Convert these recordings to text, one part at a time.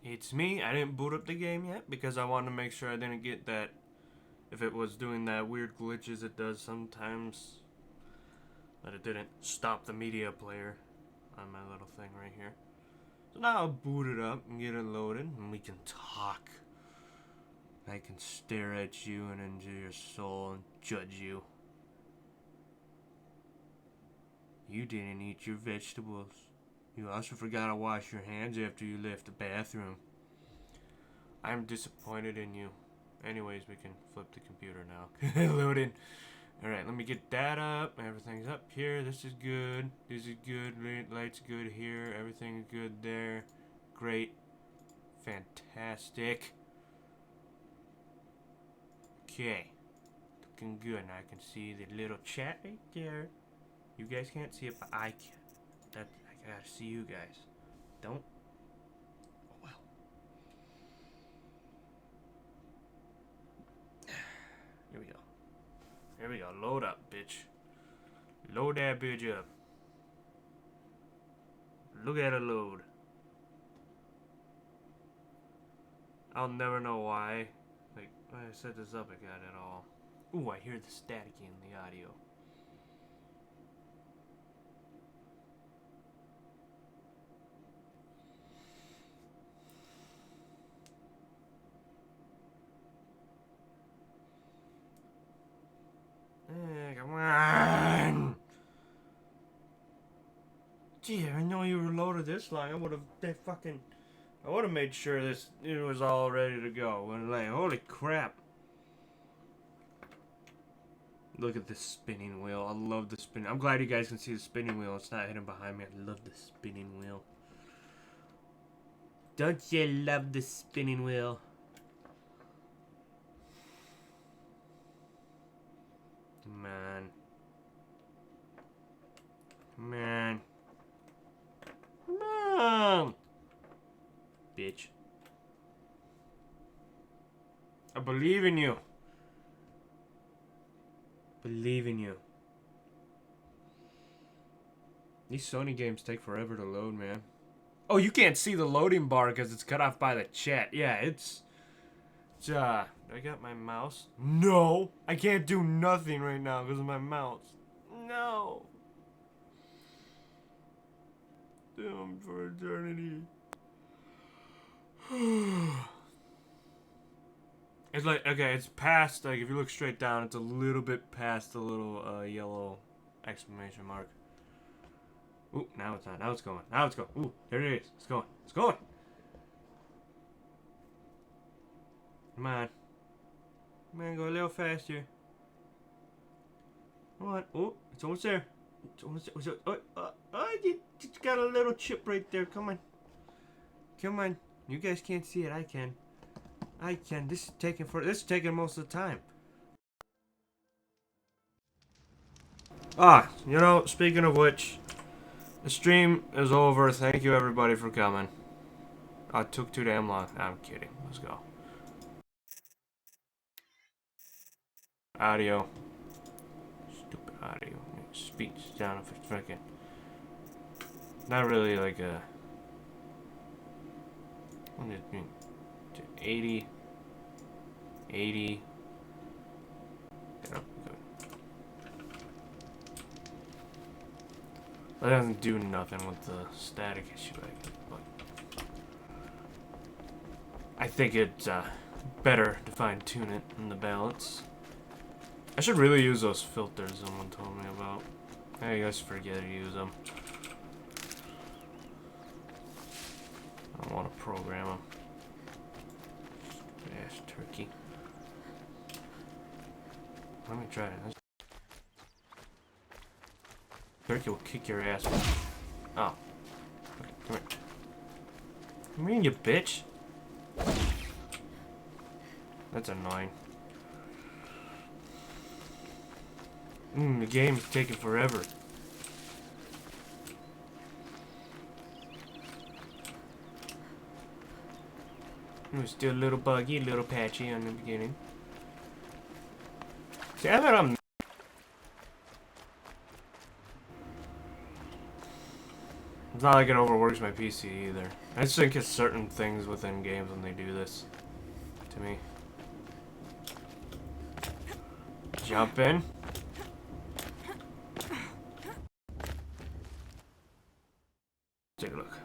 It's me. I didn't boot up the game yet because I wanted to make sure I didn't get that. If it was doing that weird glitches it does sometimes, that it didn't stop the media player on my little thing right here. So now I'll boot it up and get it loaded and we can talk. I can stare at you and into your soul and judge you. You didn't eat your vegetables. You also forgot to wash your hands after you left the bathroom. I'm disappointed in you. Anyways, we can flip the computer now. Loading. Alright, let me get that up. Everything's up here. This is good. This is good. Light's good here. Everything's good there. Great. Fantastic. Okay. Looking good. Now I can see the little chat right there. You guys can't see it, but I can. I gotta see you guys. Don't. Oh well. Here we go. Here we go. Load up, bitch. Load that bitch up. Look at it load. I'll never know why. Like, when I set this up, I got it all. Ooh, I hear the static in the audio. Come on! Gee, I know you were loaded this long. I would have made sure it was all ready to go. And like, holy crap! Look at this spinning wheel. I love the spinning. I'm glad you guys can see the spinning wheel. It's not hidden behind me. I love the spinning wheel. Don't you love the spinning wheel? Man. Man. Man. Bitch. I believe in you. Believe in you. These Sony games take forever to load, man. Oh, you can't see the loading bar because it's cut off by the chat. Yeah, it's do I got my mouse? No! I can't do nothing right now because of my mouse. No! Damn for eternity. It's like, okay, it's past, like, if you look straight down, it's a little bit past the little yellow exclamation mark. Ooh, now it's not. Now it's going. Now it's going. Ooh, there it is. It's going. It's going. Come on. Come on, go a little faster. Come on. Oh, it's almost there. It's almost there. You got a little chip right there. Come on. Come on. You guys can't see it. I can. I can. This is taking most of the time. Ah, you know, speaking of which, the stream is over. Thank you everybody for coming. It took too damn long. I'm kidding. Let's go. Audio. Stupid audio. Speech down if it's freaking. Not really like a. What did it mean? 80. 80. Yeah, good. That doesn't do nothing with the static issue, but I think it's better to fine tune it in the balance. I should really use those filters someone told me about. I guess forget to use them. I don't want to program them. Stupid ass turkey. Let me try it. Turkey will kick your ass. Oh. Okay, come here. Come here, you bitch. That's annoying. The game's taking forever. It was still a little buggy, a little patchy on the beginning. See, I thought I'm... It's not like it overworks my PC either. I just think it's certain things within games when they do this. To me. Jump in. Take a look.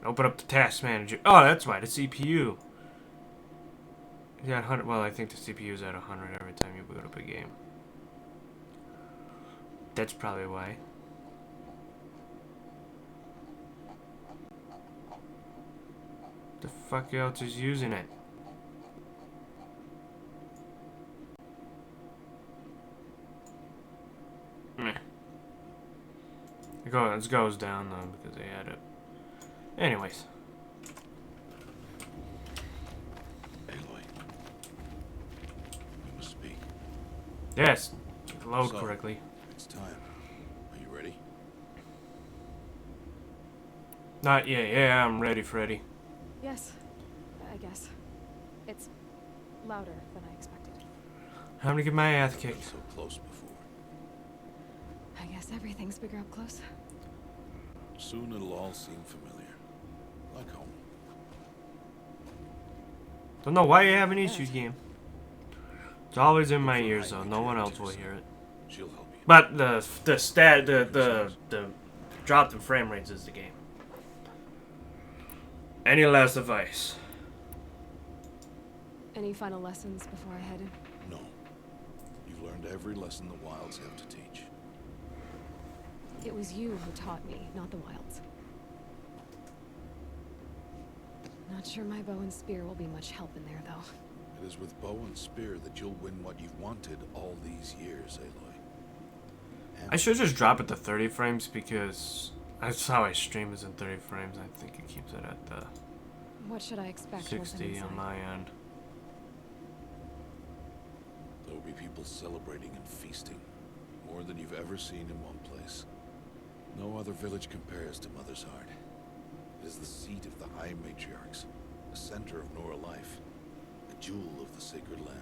Open up the task manager. Oh, that's why, the CPU. Yeah, 100. Well, I think the CPU is at 100 every time you boot up a game. That's probably why. The fuck else is using it? Meh. It goes down though because they had it. Anyways. Aloy. We must speak. Yes. Load correctly. It's time. Are you ready? Not yet. Yeah, I'm ready, Freddy. Yes, I guess. It's louder than I expected. Time to get my ass Been kicked. so close before. I guess everything's bigger up close. Soon it'll all seem familiar. Like home. Don't know why you have an issue, game. It's always in my ears though. No one else will hear it. She'll help you. But the drop in frame rates is the game. Any last advice? Any final lessons before I head in? No. You've learned every lesson the Wilds have to teach. It was you who taught me, not the Wilds. Not sure my bow and spear will be much help in there, though. It is with bow and spear that you'll win what you've wanted all these years, Aloy. And I should just drop it to 30 frames because that's how I stream is in 30 frames. I think it keeps it at the What should I expect once I'm 60 inside? on my end. there will be people celebrating and feasting. More than you've ever seen in one place. No other village compares to Mother's Heart. It is the seat of the High Matriarchs, the center of Nora life, a jewel of the sacred land.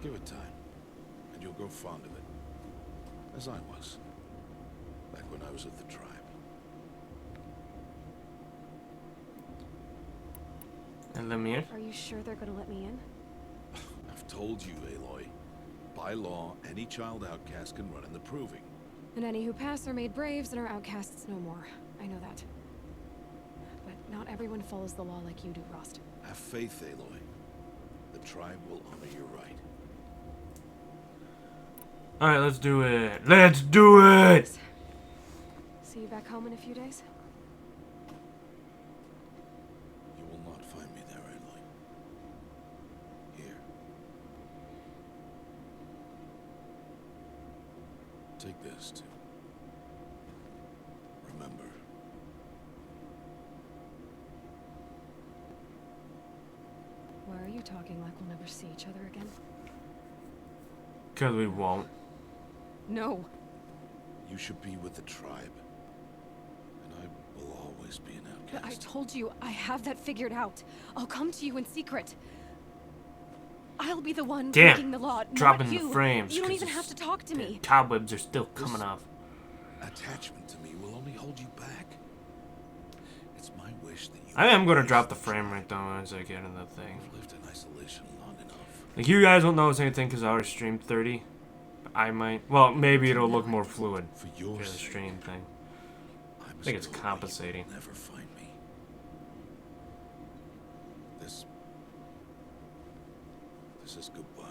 Give it time, and you'll grow fond of it. As I was, back when I was of the tribe. And let me in. Are you sure they're gonna let me in? I've told you, Aloy. By law, any child outcast can run in the proving. And any who pass are made braves and are outcasts no more. I know that. But not everyone follows the law like you do, Rost. Have faith, Aloy. The tribe will honor your right. Alright, let's do it. Let's do it! See you back home in a few days? You will not find me there, Aloy. Here. Take this, too. Remember. Why are you talking like we'll never see each other again? Because we won't. No. You should be with the tribe. And I will always be an But I outcast. told you, I have that figured out. I'll come to you in secret. I'll be the one Damn. breaking the law, Dropping not the you. frames. You don't 'cause even have to talk to the me. cobwebs are still coming off. Attachment to me will only hold you back. It's my wish that you... I am going to drop the frame rate though as I get in the thing. You've lived in isolation long enough. Like, you guys won't notice anything because I already streamed 30. I might. Well, maybe it'll look more fluid For for your the sake, stream thing. I I think it's must go where you will compensating. never find me. This is goodbye.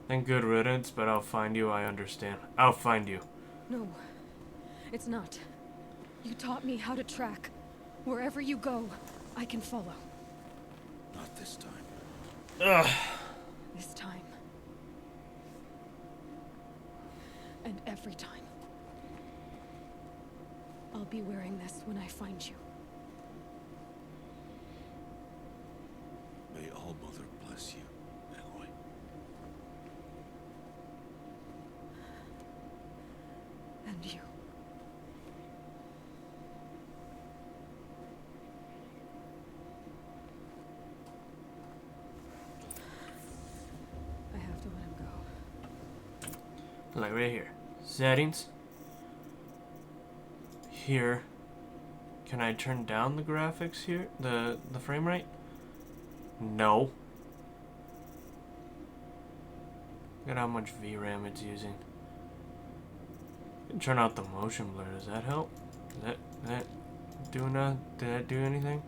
And good riddance, but I'll find you, I understand. I'll find you. No, it's not. You taught me how to track. Wherever you go, I can follow. Not this time. Ugh. This time. And every time. I'll be wearing this when I find you. May All Mother bless you, Aloy. And you. Like right here. Settings. Here. Can I turn down the graphics here? The frame rate? No. Look at how much VRAM it's using. Turn out the motion blur. Does that help? Did that do anything?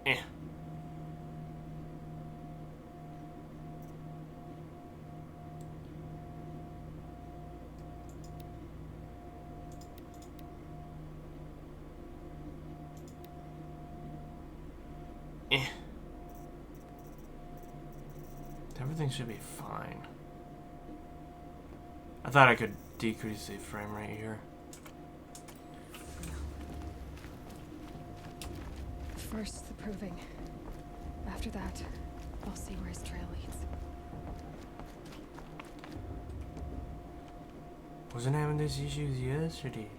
Eh. Eh. Everything should be fine. I thought I could decrease the frame rate here. First, the proving. After that, I'll see where his trail leads. Wasn't having these issues yesterday.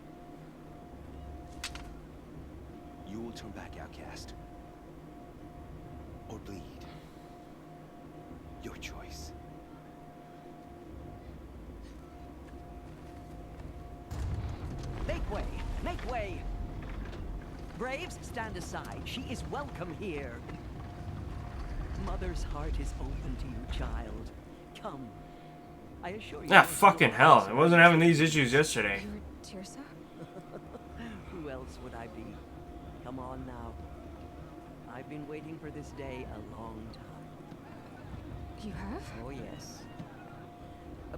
You will turn back, outcast. Or bleed. Your choice. Make way! Make way! Braves, stand aside. She is welcome here. Mother's heart is open to you, child. Come. I assure you. Ah, fucking hell. I wasn't having these issues yesterday. You're Tirsa? Who else would I be? Come on now. I've been waiting for this day a long time. You have? Oh, yes.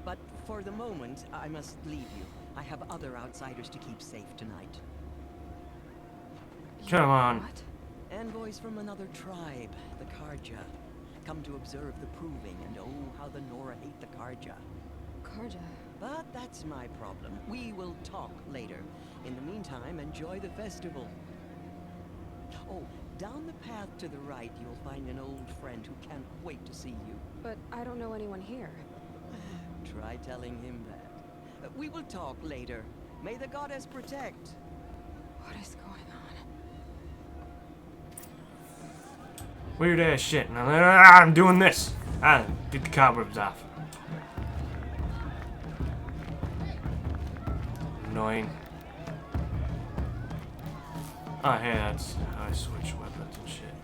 But for the moment, I must leave you. I have other outsiders to keep safe tonight. Come on. What? Envoys from another tribe, the Karja, come to observe the proving, and oh, how the Nora hate the Karja. Karja. But that's my problem. We will talk later. In the meantime, enjoy the festival. Oh, down the path to the right, you'll find an old friend who can't wait to see you. But I don't know anyone here. Try telling him that. We will talk later. May the goddess protect. What is going on? Weird ass shit. Now, I'm doing this. Get the cobwebs off. Annoying. Oh, hey, that's how I switch weapons and shit.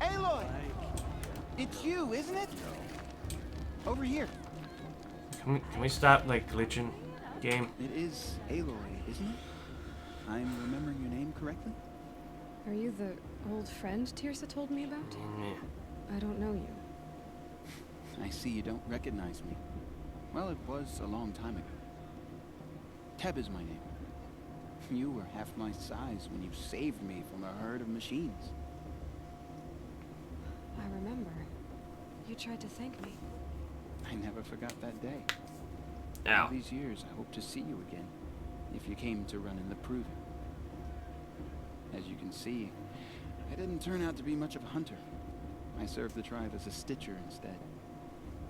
Aloy! It's you, isn't it? Over here. Can we stop, like, glitching? Game? It is Aloy, isn't it? I'm remembering your name correctly? Are you the old friend Tirsa told me about? Yeah. I don't know you. I see you don't recognize me. Well, it was a long time ago. Teb is my name. You were half my size when you saved me from a herd of machines. I remember. You tried to thank me. I never forgot that day. Ow. All these years, I hope to see you again, if you came to run in the proving. As you can see, I didn't turn out to be much of a hunter. I served the tribe as a stitcher instead,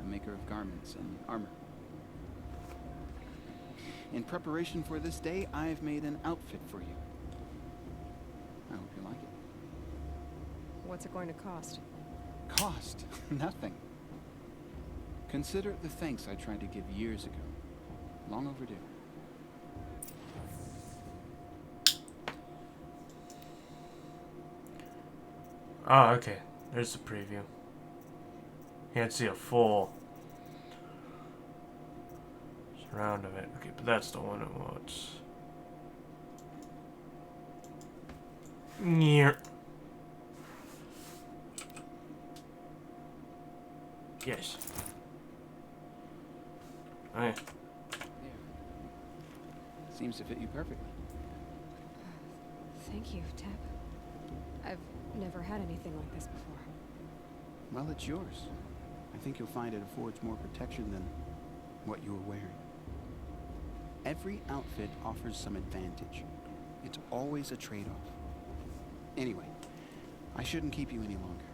a maker of garments and armor. In preparation for this day, I've made an outfit for you. I hope you like it. What's it going to cost? Cost? Nothing. Consider it the thanks I tried to give years ago. Long overdue. Oh, okay. There's the preview. Can't see a full surround of it. Okay, but that's the one it wants. Yeah. Yes. Oh, yeah. There. Seems to fit you perfectly. Thank you, Teb. I've never had anything like this before. Well, it's yours. I think you'll find it affords more protection than what you were wearing. Every outfit offers some advantage. It's always a trade-off. Anyway, I shouldn't keep you any longer.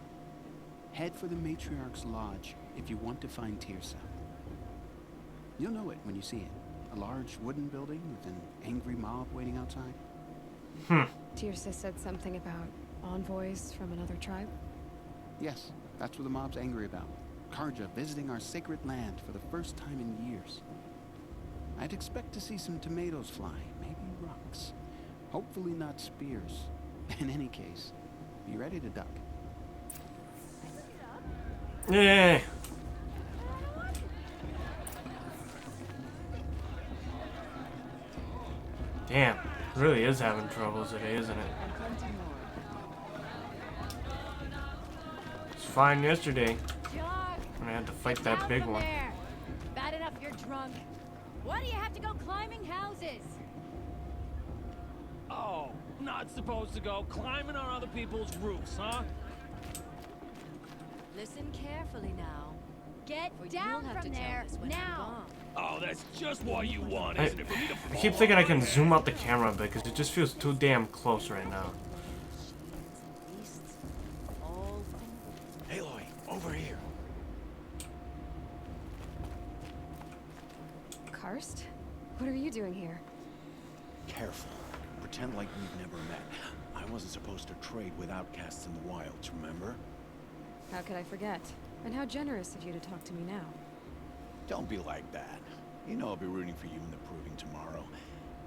Head for the Matriarch's Lodge if you want to find Tirsa. You'll know it when you see it. A large wooden building with an angry mob waiting outside. Tirsa said something about envoys from another tribe? Yes, that's what the mob's angry about. Karja visiting our sacred land for the first time in years. I'd expect to see some tomatoes fly, maybe rocks. Hopefully not spears. In any case, be ready to duck. Yeah. Damn, really is having troubles today, isn't it? It's fine yesterday when I had to fight that big one. Bad enough you're drunk. Why do you have to go climbing houses? Oh, not supposed to go climbing on other people's roofs, huh? Listen carefully now. Get Or you'll down have from to tell there us when I'm now. gone. Oh, that's just what you want, I isn't it? For me to keep thinking I can zoom out the camera a bit because it just feels too damn close right now. Beasts, all Aloy, over here. Karst? What are you doing here? Careful. Pretend like we've never met. I wasn't supposed to trade with outcasts in the wilds, remember? How could I forget? And how generous of you to talk to me now. Don't be like that. You know I'll be rooting for you in the proving tomorrow.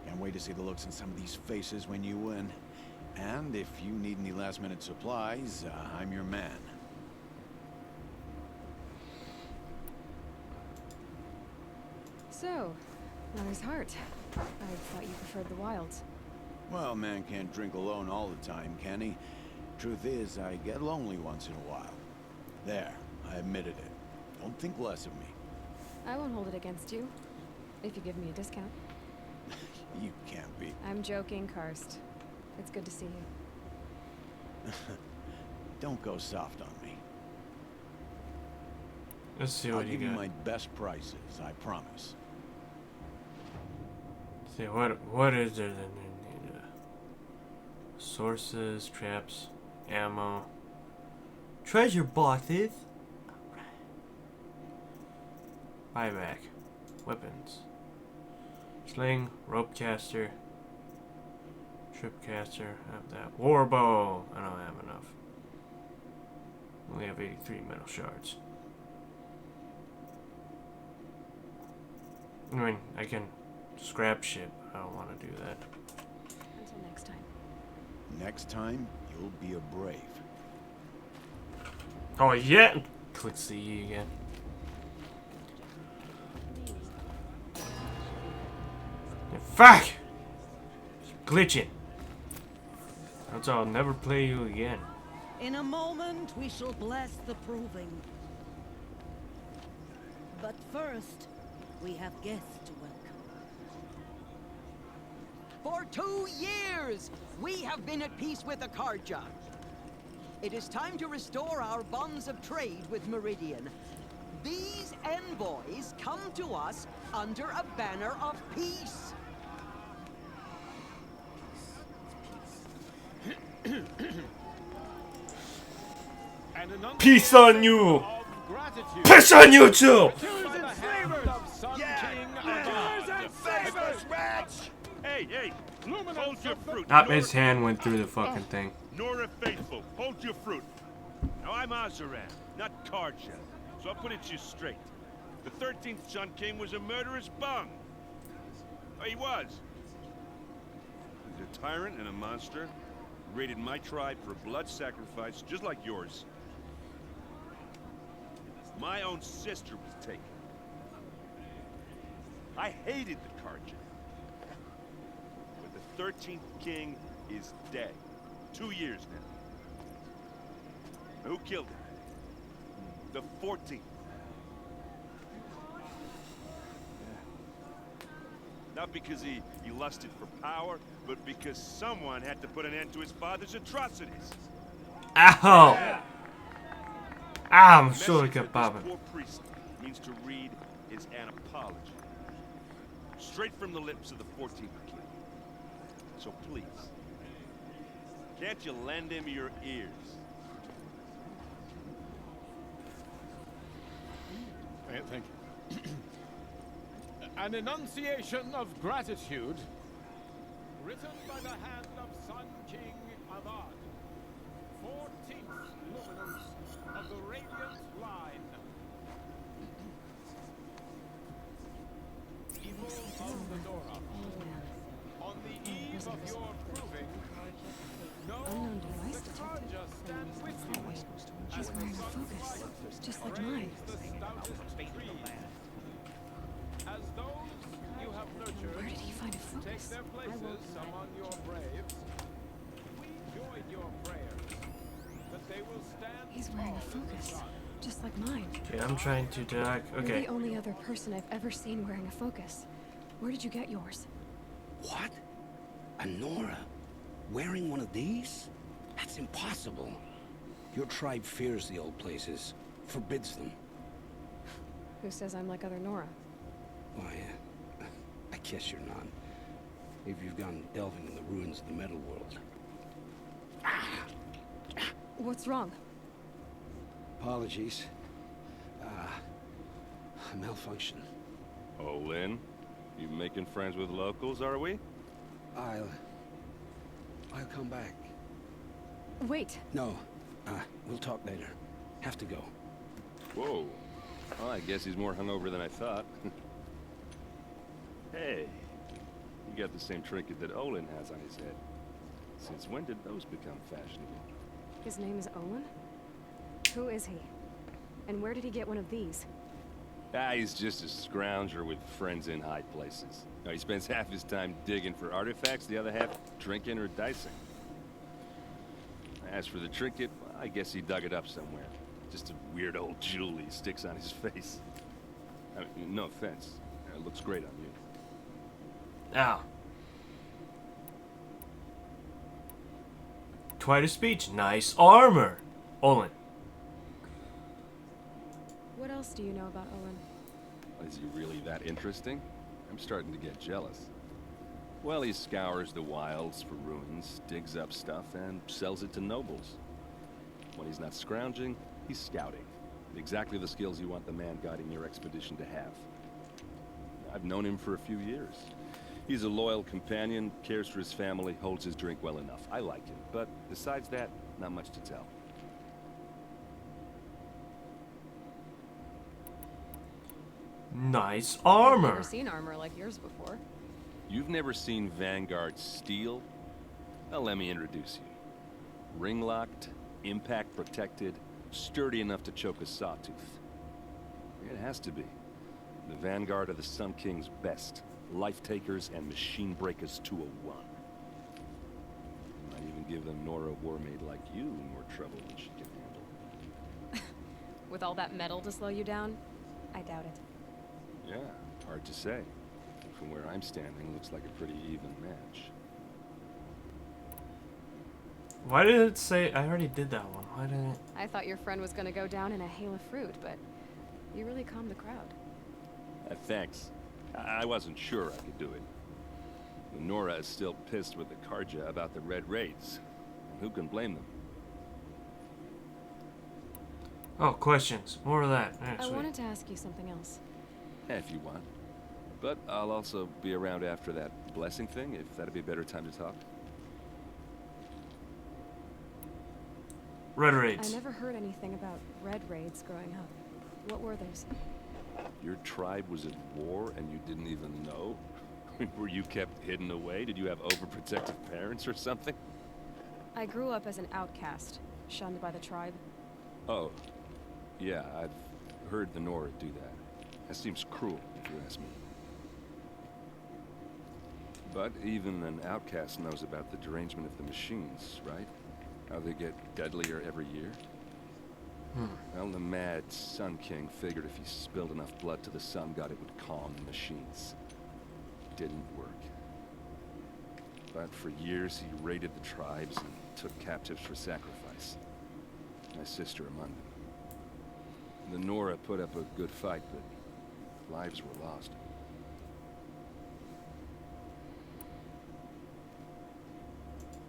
Can't wait to see the looks on some of these faces when you win. And if you need any last-minute supplies, I'm your man. So, Mother's Heart. I thought you preferred the wilds. Well, man can't drink alone all the time, can he? Truth is, I get lonely once in a while. There, I admitted it. Don't think less of me. I won't hold it against you. If you give me a discount. You can't be. I'm joking, Karst. It's good to see you. Don't go soft on me. Let's see I'll what you give you got. my best prices, I promise. See what is there that they need? Sources, traps, ammo, treasure boxes. Buyback, weapons, sling, rope caster, trip caster. Have that. War bow. I don't have enough. Only have 83 metal shards. I mean, I can scrap shit. I don't want to do that. Until next time. Next time, you'll be a brave. Oh yeah! Click CE again. Fuck! Glitching. That's all. I'll never play you again. In a moment, we shall bless the proving. But first, we have guests to welcome. For 2 years, we have been at peace with the Karja. It is time to restore our bonds of trade with Meridian. These envoys come to us under a banner of peace. Peace on you! Piss on you too! Hey, hold your fruit. His hand went through the fucking thing. Nora Faithful, hold your fruit. Now I'm Azaran, not Karja, so I'll put it to you straight. The 13th Sun King was a murderous bung. Oh, he was. He's a tyrant and a monster. Raided my tribe for blood sacrifice, just like yours. My own sister was taken. I hated the Karja. But the 13th King is dead. 2 years now. Who killed him? The 14th. Not because he lusted for power, but because someone had to put an end to his father's atrocities. Ow! I'm sure it Message kept that this popping. poor priest means to read is an apology. Straight from the lips of the 14th King. So please, can't you lend him your ears? Thank you. An enunciation of gratitude written by the hand of Sun King Avad, 14th Luminance focus, just like mine. As those you have nurtured, Where did he find a take focus? their places among your braves, we join your prayers that they will stand. He's wearing a focus, just like mine. Okay, I'm trying to talk. You're Okay. the only other person I've ever seen wearing a focus. Where did you get yours? What? A Nora? Wearing one of these? That's impossible. Your tribe fears the old places, forbids them. Who says I'm like other Nora? Why, I guess you're not. If you've gone delving in the ruins of the metal world. What's wrong? Apologies. A malfunction. Oh, Lynn? You making friends with locals, are we? I'll come back. Wait. No, we'll talk later. Have to go. Whoa. Well, I guess he's more hungover than I thought. Hey, you got the same trinket that Olin has on his head. Since when did those become fashionable? His name is Owen? Who is he? And where did he get one of these? Ah, he's just a scrounger with friends in high places. Now, he spends half his time digging for artifacts, the other half drinking or dicing. As for the trinket, well, I guess he dug it up somewhere. Just a weird old jewel he sticks on his face. I mean, no offense. It looks great on you. Ow. Quite a speech. Nice armor. Olin. What else do you know about Owen? Is he really that interesting? I'm starting to get jealous. Well, he scours the wilds for ruins, digs up stuff, and sells it to nobles. When he's not scrounging, he's scouting. Exactly the skills you want the man guiding your expedition to have. I've known him for a few years. He's a loyal companion, cares for his family, holds his drink well enough. I like him, but besides that, not much to tell. Nice I've armor. never seen armor like yours before. You've never seen Vanguard steel? Well, let me introduce you. Ring-locked, impact-protected, sturdy enough to choke a sawtooth. It has to be. The Vanguard of the Sun King's best. Life-takers and machine breakers 201. Might even give them Nora Warmaid like you more trouble than she can handle. With all that metal to slow you down? I doubt it. Yeah, hard to say. From where I'm standing, looks like a pretty even match. Why did it say... I already did that one. Why didn't it... I thought your friend was gonna go down in a hail of fruit, but you really calmed the crowd. Thanks. I wasn't sure I could do it. Nora is still pissed with the Karja about the Red Raids. Who can blame them? Oh, questions. More of that. Yeah, I sweet. wanted to ask you something else. If you want. But I'll also be around after that blessing thing, if that'd be a better time to talk. Red Raids. I never heard anything about red raids growing up. What were those? Your tribe was at war and you didn't even know? Were you kept hidden away? Did you have overprotective parents or something? I grew up as an outcast, shunned by the tribe. Oh. Yeah, I've heard the Nora do that. That seems cruel, if you ask me. But even an outcast knows about the derangement of the machines, right? How they get deadlier every year. Well, the mad Sun King figured if he spilled enough blood to the Sun God, it would calm the machines. Didn't work. But for years, he raided the tribes and took captives for sacrifice. My sister among them. The Nora put up a good fight, but lives were lost.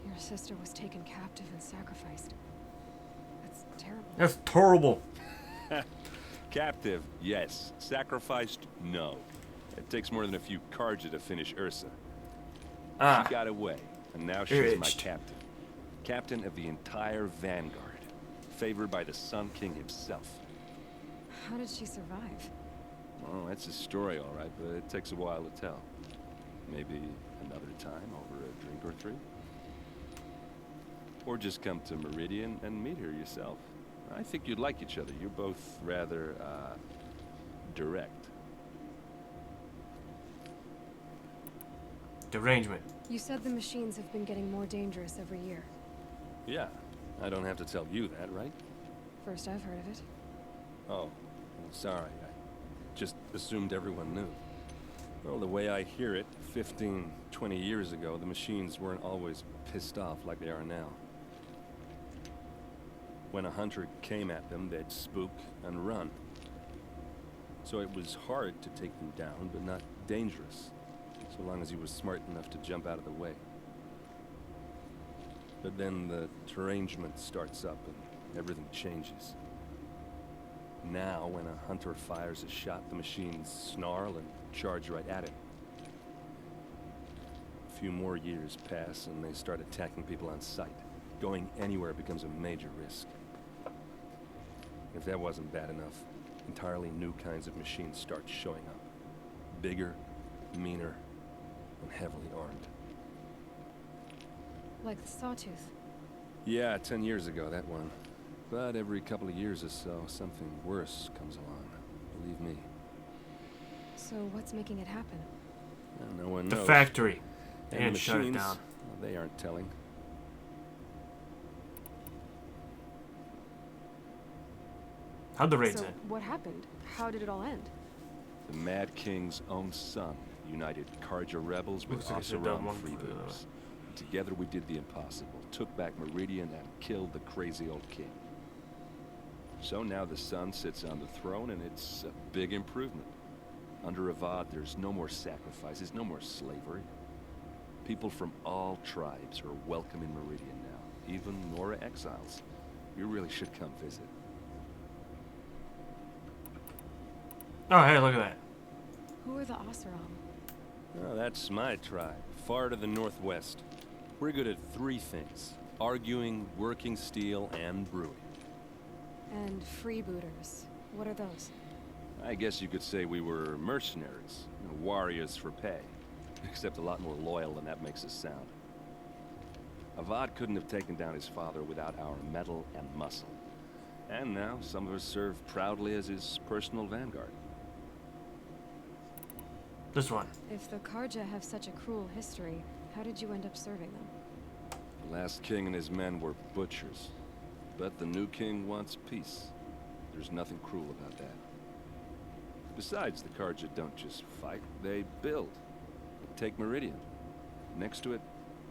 Your sister was taken captive and sacrificed. That's terrible. That's terrible. Captive, yes. Sacrificed, no. It takes more than a few Karja to finish Ursa. Ah. She got away, and now You're she's my itched. captain. Captain of the entire Vanguard. Favored by the Sun King himself. How did she survive? Well, that's a story, all right, but it takes a while to tell. Maybe another time over a drink or three? Or just come to Meridian and meet her yourself. I think you'd like each other. You're both rather, direct. Derangement. You said the machines have been getting more dangerous every year. Yeah, I don't have to tell you that, right? First I've heard of it. Oh, well, sorry. I just assumed everyone knew. Well, the way I hear it, 15, 20 years ago, the machines weren't always pissed off like they are now. When a hunter came at them, they'd spook and run. So it was hard to take them down, but not dangerous, so long as he was smart enough to jump out of the way. But then the derangement starts up and everything changes. Now, when a hunter fires a shot, the machines snarl and charge right at it. A few more years pass and they start attacking people on sight. Going anywhere becomes a major risk. If that wasn't bad enough, entirely new kinds of machines start showing up. Bigger, meaner, and heavily armed. Like the Sawtooth. Yeah, 10 years ago, that one. But every couple of years or so, something worse comes along. Believe me. So what's making it happen? No one The knows. factory. They And didn't the shut it machines, down. well, they aren't telling. How'd the raids So end? what happened? How did it all end? The Mad King's own son united Karja rebels with Looks like I should've done Oseram one for the freebooters. Together we did the impossible, took back Meridian and killed the crazy old king. So now the son sits on the throne and it's a big improvement. Under Avad, there's no more sacrifices, no more slavery. People from all tribes are welcome in Meridian now, even Nora exiles. You really should come visit. Oh, hey, look at that. Who are the Oseram? Oh, that's my tribe, far to the northwest. We're good at three things: arguing, working steel, and brewing. And freebooters. What are those? I guess you could say we were mercenaries, warriors for pay. Except a lot more loyal than that makes us sound. Avad couldn't have taken down his father without our metal and muscle. And now some of us serve proudly as his personal vanguard. This one. If the Karja have such a cruel history, how did you end up serving them? The last king and his men were butchers. But the new king wants peace. There's nothing cruel about that. Besides, the Karja don't just fight, they build. Take Meridian. Next to it,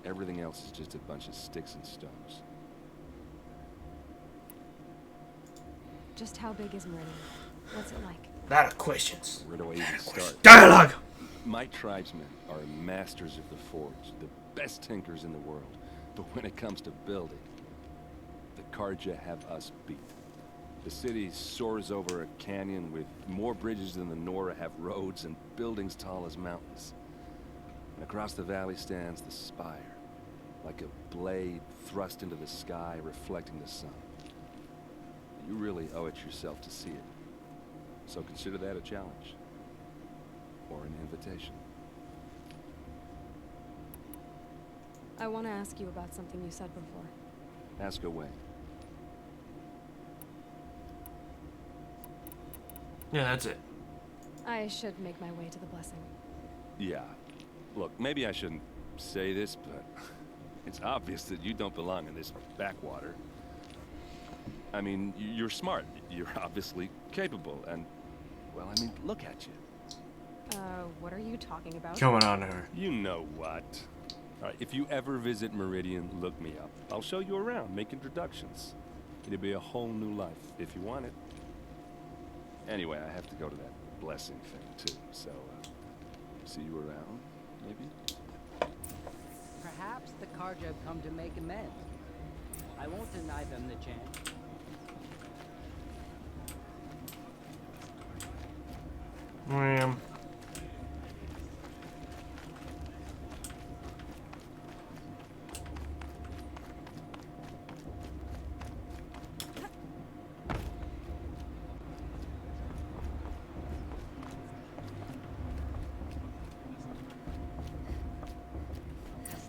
everything else is just a bunch of sticks and stones. Just how big is Meridian? What's it like? Lot of questions. Where do I even start? Dialogue! My tribesmen are masters of the forge, the best tinkers in the world. But when it comes to building, the Karja have us beat. The city soars over a canyon with more bridges than the Nora have roads and buildings tall as mountains. And across the valley stands the spire, like a blade thrust into the sky, reflecting the sun. You really owe it yourself to see it. So consider that a challenge. Or an invitation. I want to ask you about something you said before. Ask away. Yeah, that's it. I should make my way to the blessing. Yeah. Look, maybe I shouldn't say this, but it's obvious that you don't belong in this backwater. I mean, you're smart. You're obviously capable, and, well, I mean, look at you. What are you talking about? Coming on to her. You know what. All right, if you ever visit Meridian, look me up. I'll show you around, make introductions. It'll be a whole new life, if you want it. Anyway, I have to go to that blessing thing, too, so, see you around, maybe? Perhaps the Karja have come to make amends. I won't deny them the chance.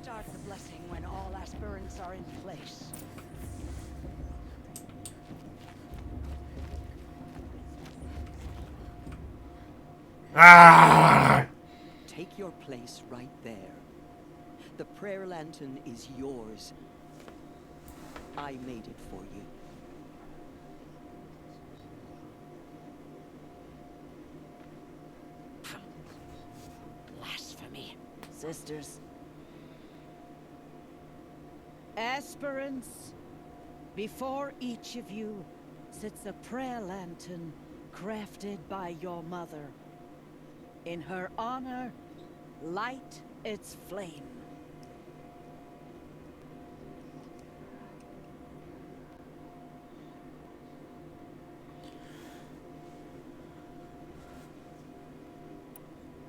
Start the blessing when all aspirants are in place. Ah! Take your place right there. The prayer lantern is yours. I made it for you. Blasphemy. Sisters. Aspirants, before each of you sits a prayer lantern crafted by your mother. In her honor, light its flame.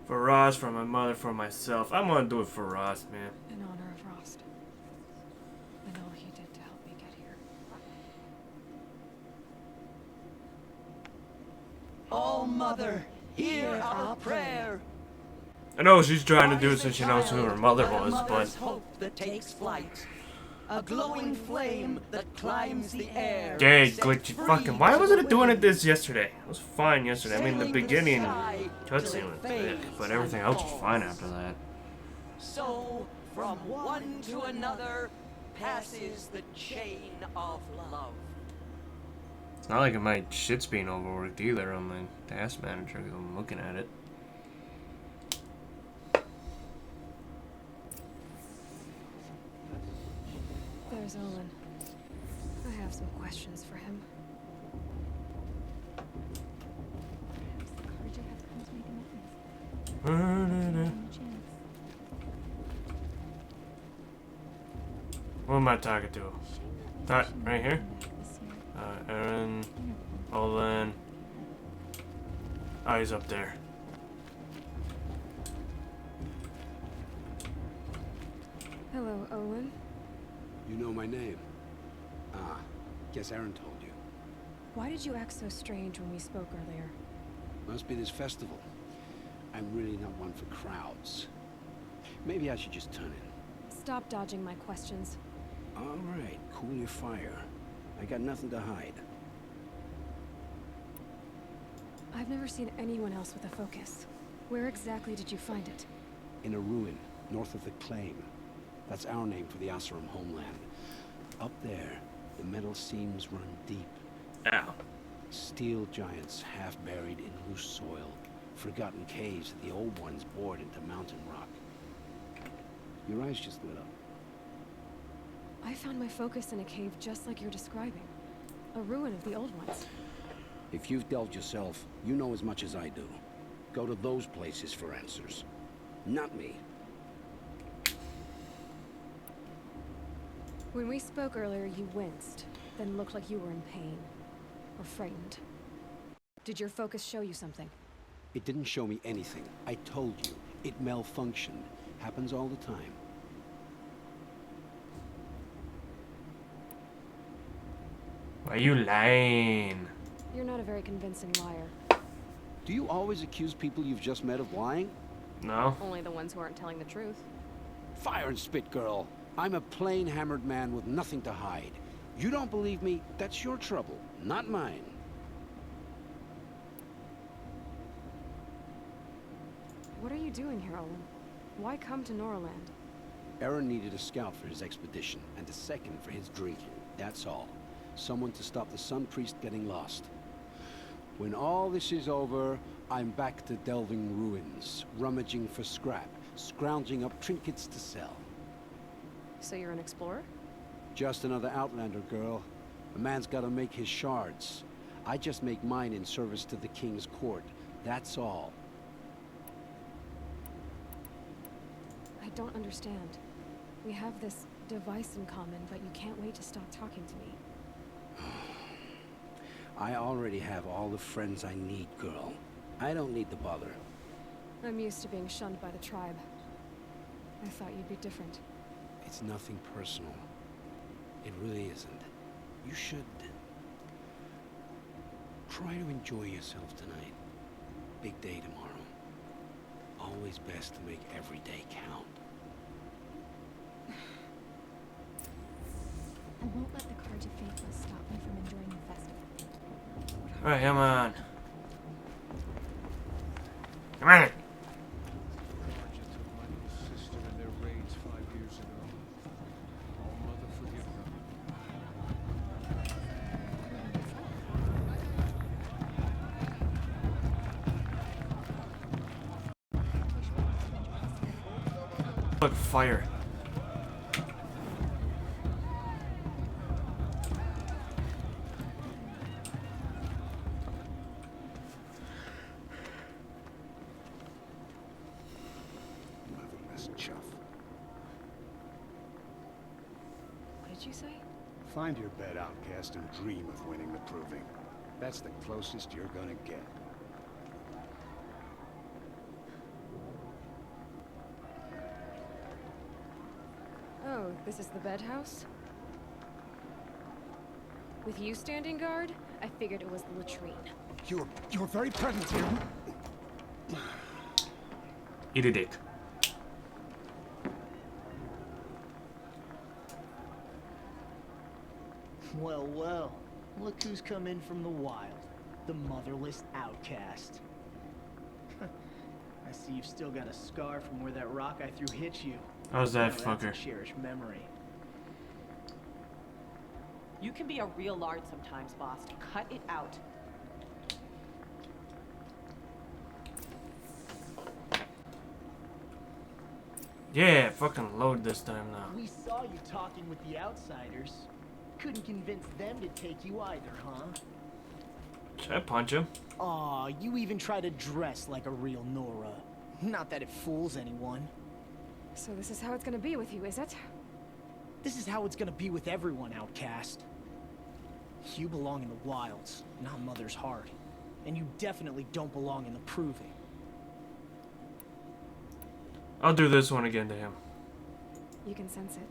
For Ross, for my mother, for myself. I'm gonna do it for Ross, man. In honor of Rost. And all he did to help me get here. Oh, Mother, hear our prayer. I know she's trying to do it since she knows who her mother was, but Hope that takes flight. A glowing flame that climbs the air. dang, glitchy fucking. Why wasn't it doing it this yesterday? It was fine yesterday. I mean, the beginning cutscene was thick, but everything else was fine after that. So, from one to another passes the chain of love. It's not like my shit's being overworked either on my task manager because I'm looking at it. There's Olin. I have some questions for him. Who am I talking to? Right here? Aaron, Olin. Oh, he's up there. Hello, Olin. You know my name? Ah, guess Aaron told you. Why did you act so strange when we spoke earlier? Must be this festival. I'm really not one for crowds. Maybe I should just turn in. Stop dodging my questions. All right, cool your fire. I got nothing to hide. I've never seen anyone else with a focus. Where exactly did you find it? In a ruin, north of the Claim. That's our name for the Oseram homeland. Up there, the metal seams run deep. Ow. Steel giants half buried in loose soil. Forgotten caves that the old ones bored into mountain rock. Your eyes just lit up. I found my focus in a cave just like you're describing. A ruin of the old ones. If you've delved yourself, you know as much as I do. Go to those places for answers. Not me. When we spoke earlier, you winced, then looked like you were in pain. Or frightened. Did your focus show you something? It didn't show me anything. I told you. It malfunctioned. Happens all the time. Why you lying? You're not a very convincing liar. Do you always accuse people you've just met of lying? No. Only the ones who aren't telling the truth. Fire and spit, girl. I'm a plain hammered man with nothing to hide. You don't believe me, that's your trouble, not mine. What are you doing here, Olin? Why come to Noraland? Aaron needed a scout for his expedition, and a second for his drink. That's all. Someone to stop the Sun Priest getting lost. When all this is over, I'm back to delving ruins, rummaging for scrap, scrounging up trinkets to sell. So you're an explorer? Just another Outlander, girl. A man's gotta make his shards. I just make mine in service to the King's court. That's all. I don't understand. We have this device in common, but you can't wait to stop talking to me. I already have all the friends I need, girl. I don't need the bother. I'm used to being shunned by the tribe. I thought you'd be different. It's nothing personal. It really isn't. You should try to enjoy yourself tonight. Big day tomorrow. Always best to make every day count. I won't let the Carja Faithless stop me from enjoying the festival. Alright, come on. Come on. Carja took my little sister in their raids 5 years ago. All Mother forgive them. Look, fire. Motherless chuff. What did you say? Find your bed, outcast, and dream of winning the proving. That's the closest you're gonna get. Oh, this is the bed house? With you standing guard, I figured it was the latrine. You're very present here. Eat a dick. Well, well. Look who's come in from the wild. The motherless outcast. I see you've still got a scar from where that rock I threw hit you. How's that, That's fucker? a cherished memory. You can be a real lard sometimes, boss. Cut it out. Yeah, fucking load this time now. We saw you talking with the outsiders. Couldn't convince them to take you either, huh? Should I punch him? Aw, you even try to dress like a real Nora. Not that it fools anyone. So this is how it's gonna be with you, is it? This is how it's gonna be with everyone, outcast. You belong in the wilds, not Mother's heart. And you definitely don't belong in the proving. I'll do this one again to him. You can sense it.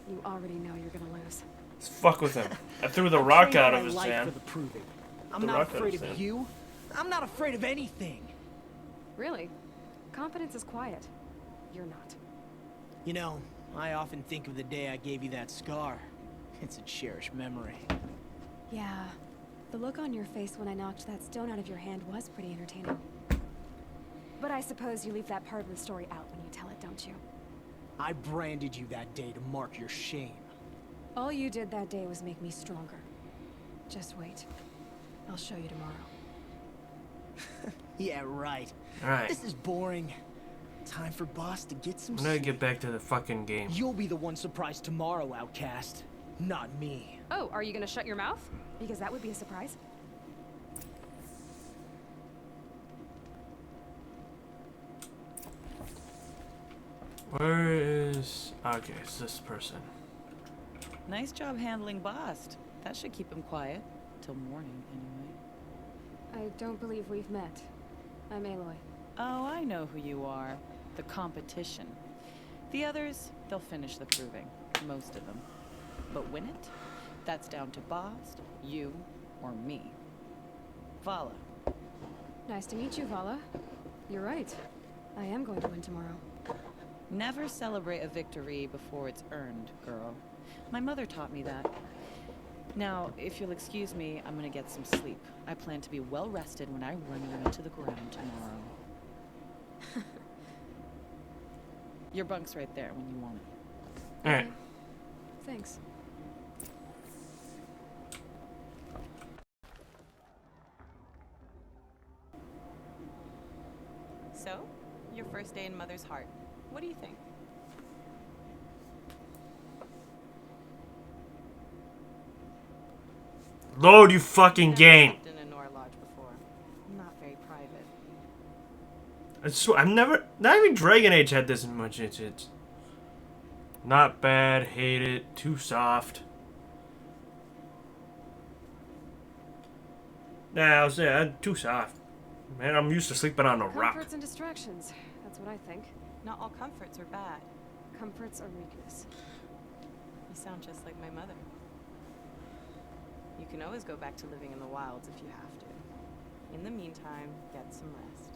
You already know you're gonna lose. Let's fuck with him. I threw the rock out of his life hand. for the proving. I'm The not rock out of afraid his of hand. you. I'm not afraid of anything. Really? Confidence is quiet. You're not. You know, I often think of the day I gave you that scar. It's a cherished memory. Yeah. The look on your face when I knocked that stone out of your hand was pretty entertaining. But I suppose you leave that part of the story out when you tell it, don't you? I branded you that day to mark your shame. All you did that day was make me stronger. Just wait. I'll show you tomorrow. Yeah, right. Alright. This is boring. Time for boss to get some I'm gonna sleep. get back to the fucking game. You'll be the one surprised tomorrow, outcast. Not me. Oh, are you gonna shut your mouth? Because that would be a surprise. Where is... Okay, it's this person. Nice job handling Bast. That should keep him quiet. Till morning, anyway. I don't believe we've met. I'm Aloy. Oh, I know who you are. The competition. The others, they'll finish the proving. Most of them. But win it? That's down to Bast, you, or me. Vala. Nice to meet you, Vala. You're right. I am going to win tomorrow. Never celebrate a victory before it's earned, girl. My mother taught me that. Now, if you'll excuse me, I'm gonna get some sleep. I plan to be well rested when I run you into the ground tomorrow. Your bunk's right there when you want it. Alright. Thanks. So, your first day in Mother's heart. What do you think? Load, you fucking game. I've slept in a Nora lodge before. Not very private. I swear, I've never... Not even Dragon Age had this much. It's not bad. Hate it. Too soft. Nah, I was too soft. Man, I'm used to sleeping on a rock. Comforts and distractions. That's what I think. Not all comforts are bad. Comforts are weakness. You sound just like my mother. You can always go back to living in the wilds if you have to. In the meantime, get some rest.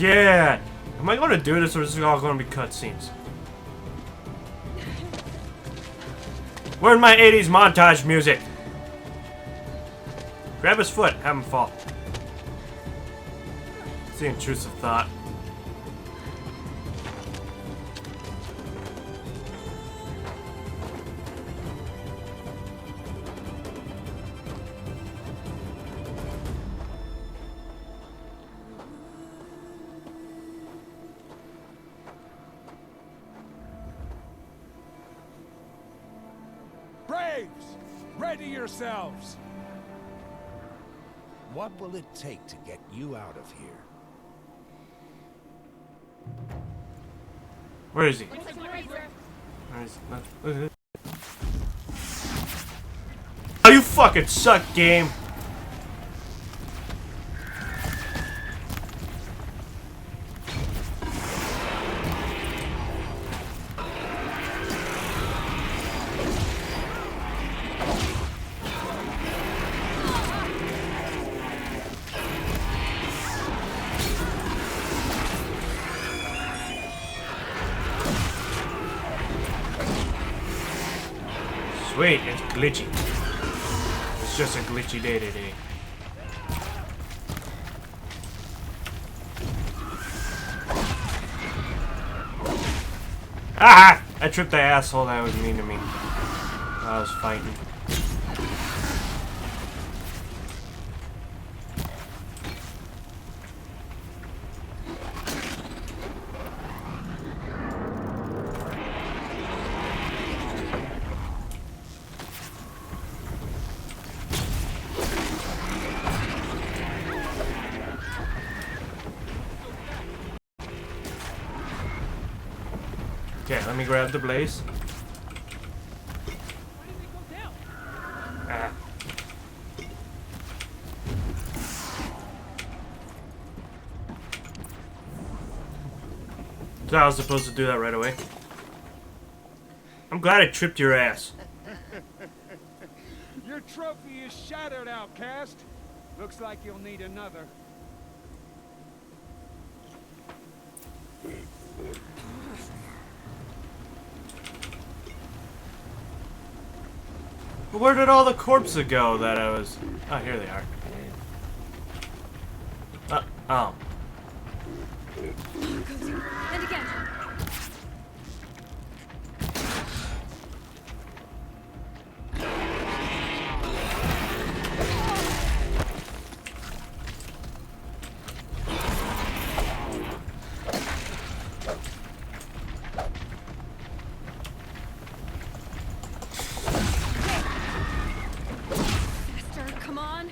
Yeah! Am I gonna do this or is this all gonna be cutscenes? Where's my 80s montage music? Grab his foot, have him fall. It's the intrusive thought. Braves! Ready yourselves! What will it take to get you out of here? Where is he? Looks like a razor. Where is he? Oh, you fucking suck, game! Sweet, it's glitchy. It's just a glitchy day today. Ah! I tripped the asshole that was mean to me. I was fighting. Okay, let me grab the blaze. Ah. So I was supposed to do that right away. I'm glad I tripped your ass. Your trophy is shattered, outcast. Looks like you'll need another. Where did all the corpses go that I was... Oh, here they are. Oh. And again. Come on.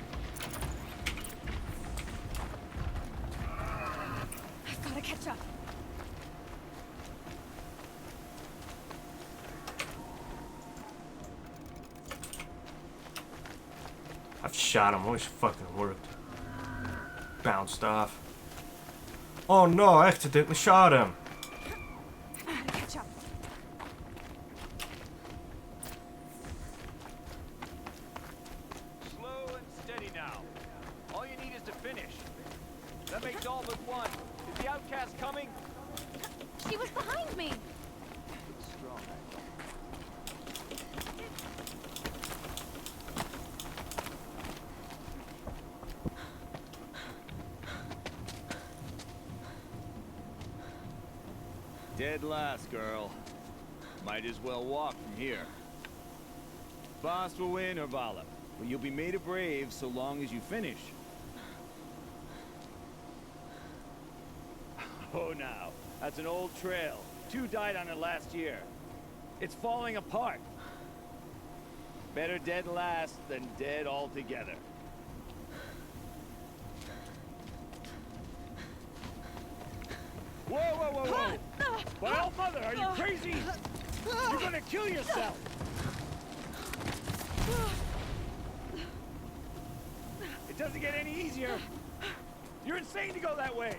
I've got to catch up. I've shot him. I wish it fucking worked. Bounced off. Oh no, I accidentally shot him. Catch up. Slow and steady now. All you need is to finish. That makes all but one. Is the outcast coming? She was behind me. It's strong. Dead last, girl. Might as well walk from here. Boss will win, Urvala, but you'll be made a brave so long as you finish. Oh, now, that's an old trail. 2 died on it last year. It's falling apart. Better dead last than dead altogether. Whoa, whoa, whoa, whoa! By all mother, are you crazy? You're gonna kill yourself! It doesn't get any easier. You're insane to go that way.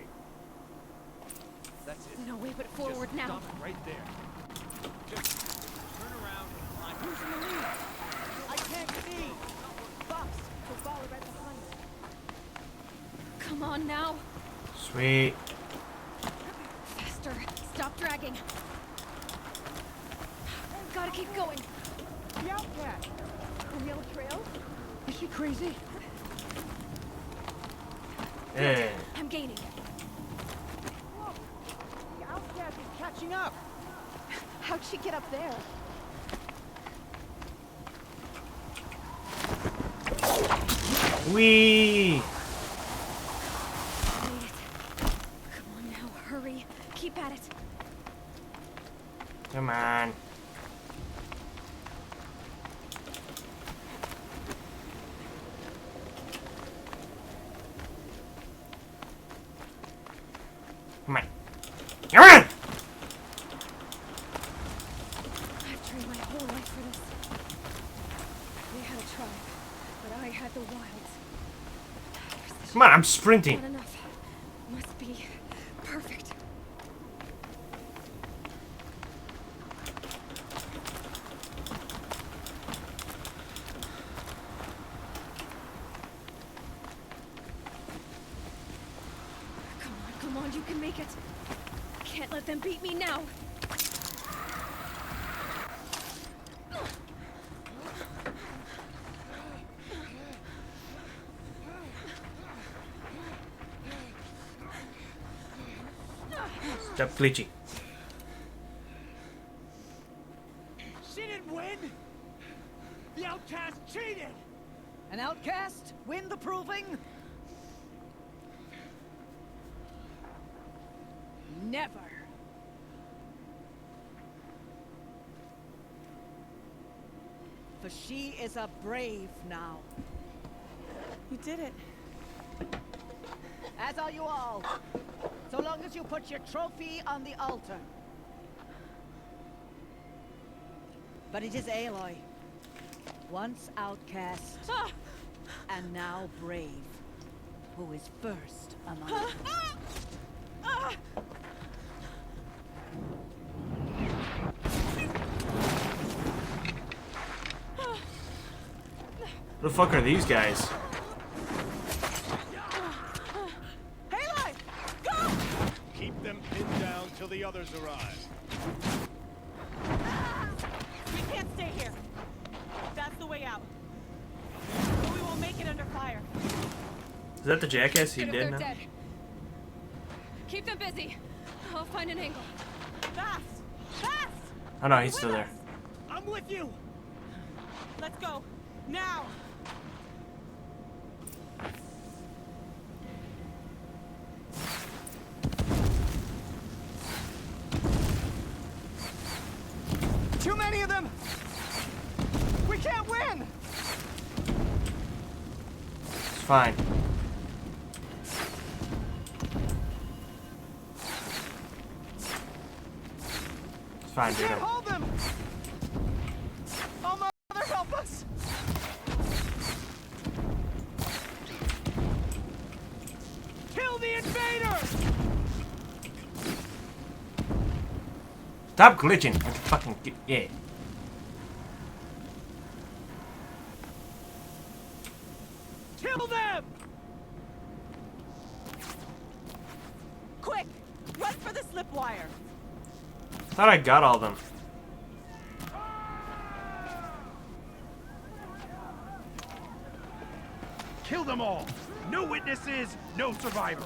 That's it. No way but forward Just now. Stop it right there. Just turn around and climb. Who's in the lead? I can't see. Fox, go follow right behind. Come on now. Sweet. faster. Stop dragging. Gotta keep going. The outcast! On the old trail? Is she crazy? Yeah. I'm gaining. Whoa! The outcast is catching up! How'd she get up there? Wee. Made it. Come on now, hurry. Keep at it. Come on. Come on. Come on! I've trained my whole life for this. They had a tribe, but I had the wilds. Come on, I'm sprinting. Not enough. Must be perfect. Come on, you can make it. Can't let them beat me now. Stop glitching. She didn't win! The outcast cheated! An outcast? Win the proving? Never. For she is a brave now. You did it. As are you all. So long as you put your trophy on the altar. But it is Aloy. Once outcast, and now brave, who is first among them. Who the fuck are these guys? Keep them pinned down till the others arrive. We can't stay here. That's the way out. But we won't make it under fire. Is that the jackass he Good if did they're now? dead. Keep them busy. I'll find an angle. Fast! Fast! Oh no, he's still there. I'm with you! Let's go. Now! Too many of them! We can't win! It's fine. It's fine, We dude. can't hold them! Oh, mother, help us! Kill the invader! Stop glitching. I fucking yeah. Kill them! Quick! Run for the slip wire! Thought I got all of them. Kill them all! No witnesses, no survivors!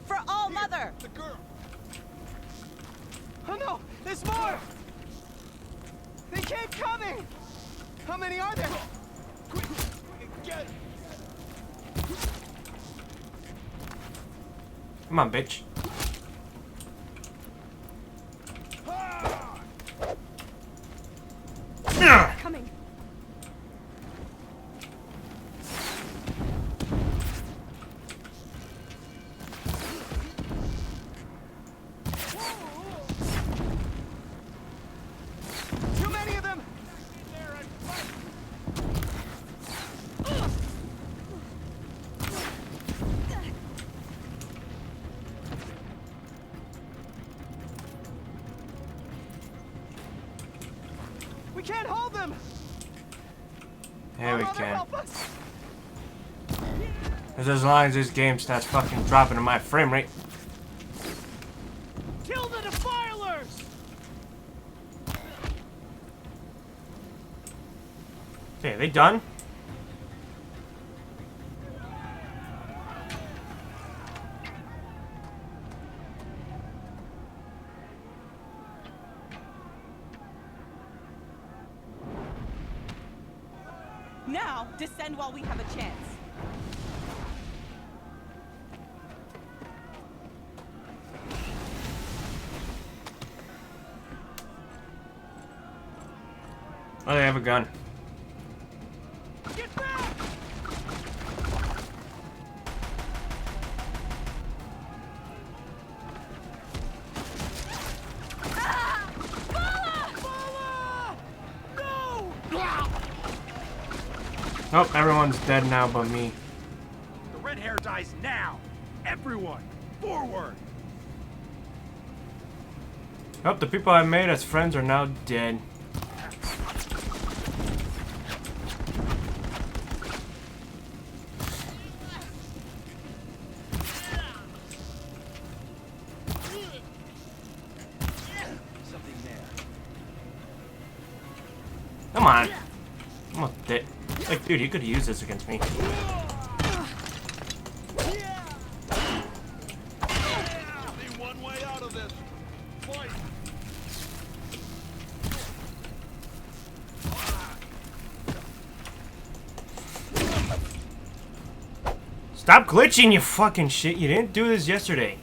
For all mother! The girl! Oh no! There's more! They keep coming! How many are there? Quick! Get! Come on, bitch. Coming. Too many of them! can't hold them! Here we Mother, can. help us! Because as long as this game starts fucking dropping to my frame rate. Kill the defilers! Okay, are they done? Now, descend while we have a chance. Oh, they have a gun. Get back! Nope, everyone's dead now but me. The red hair dies now. Everyone, forward. Nope, the people I made as friends are now dead. Something there. Come on. I'm almost dead. Like, dude, you could use this against me. Only one way out of this. Fight. Stop glitching, you fucking shit. You didn't do this yesterday.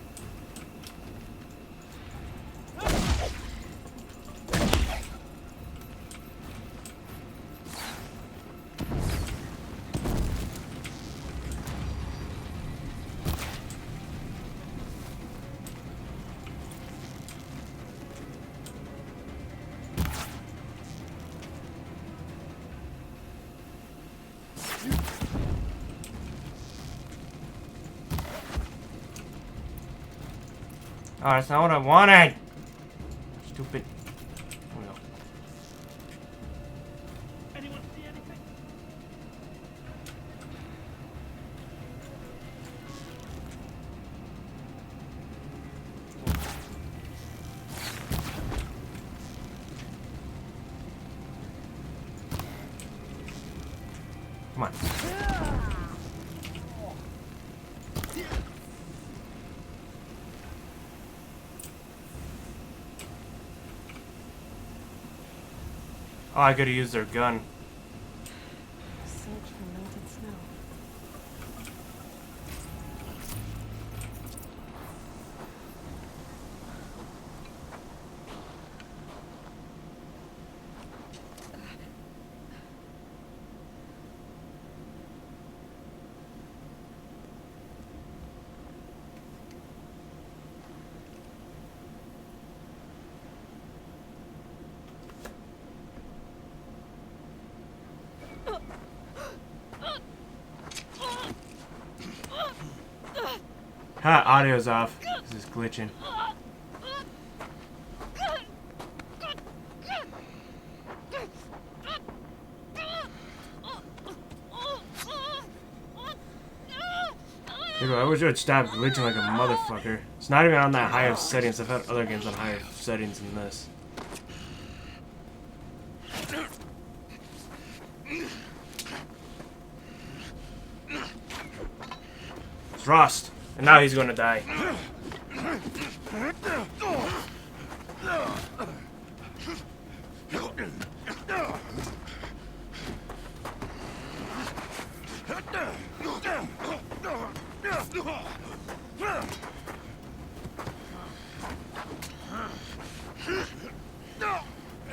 Oh, that's not what I wanted. Stupid. There we go. Anyone see anything? Come on. Oh, I gotta use their gun. Search for melted snow. Ha, audio's off. This is glitching. Dude, I wish it would stop glitching like a motherfucker. It's not even on that high of settings. I've had other games on higher settings than this. It's Rust, and now he's gonna die.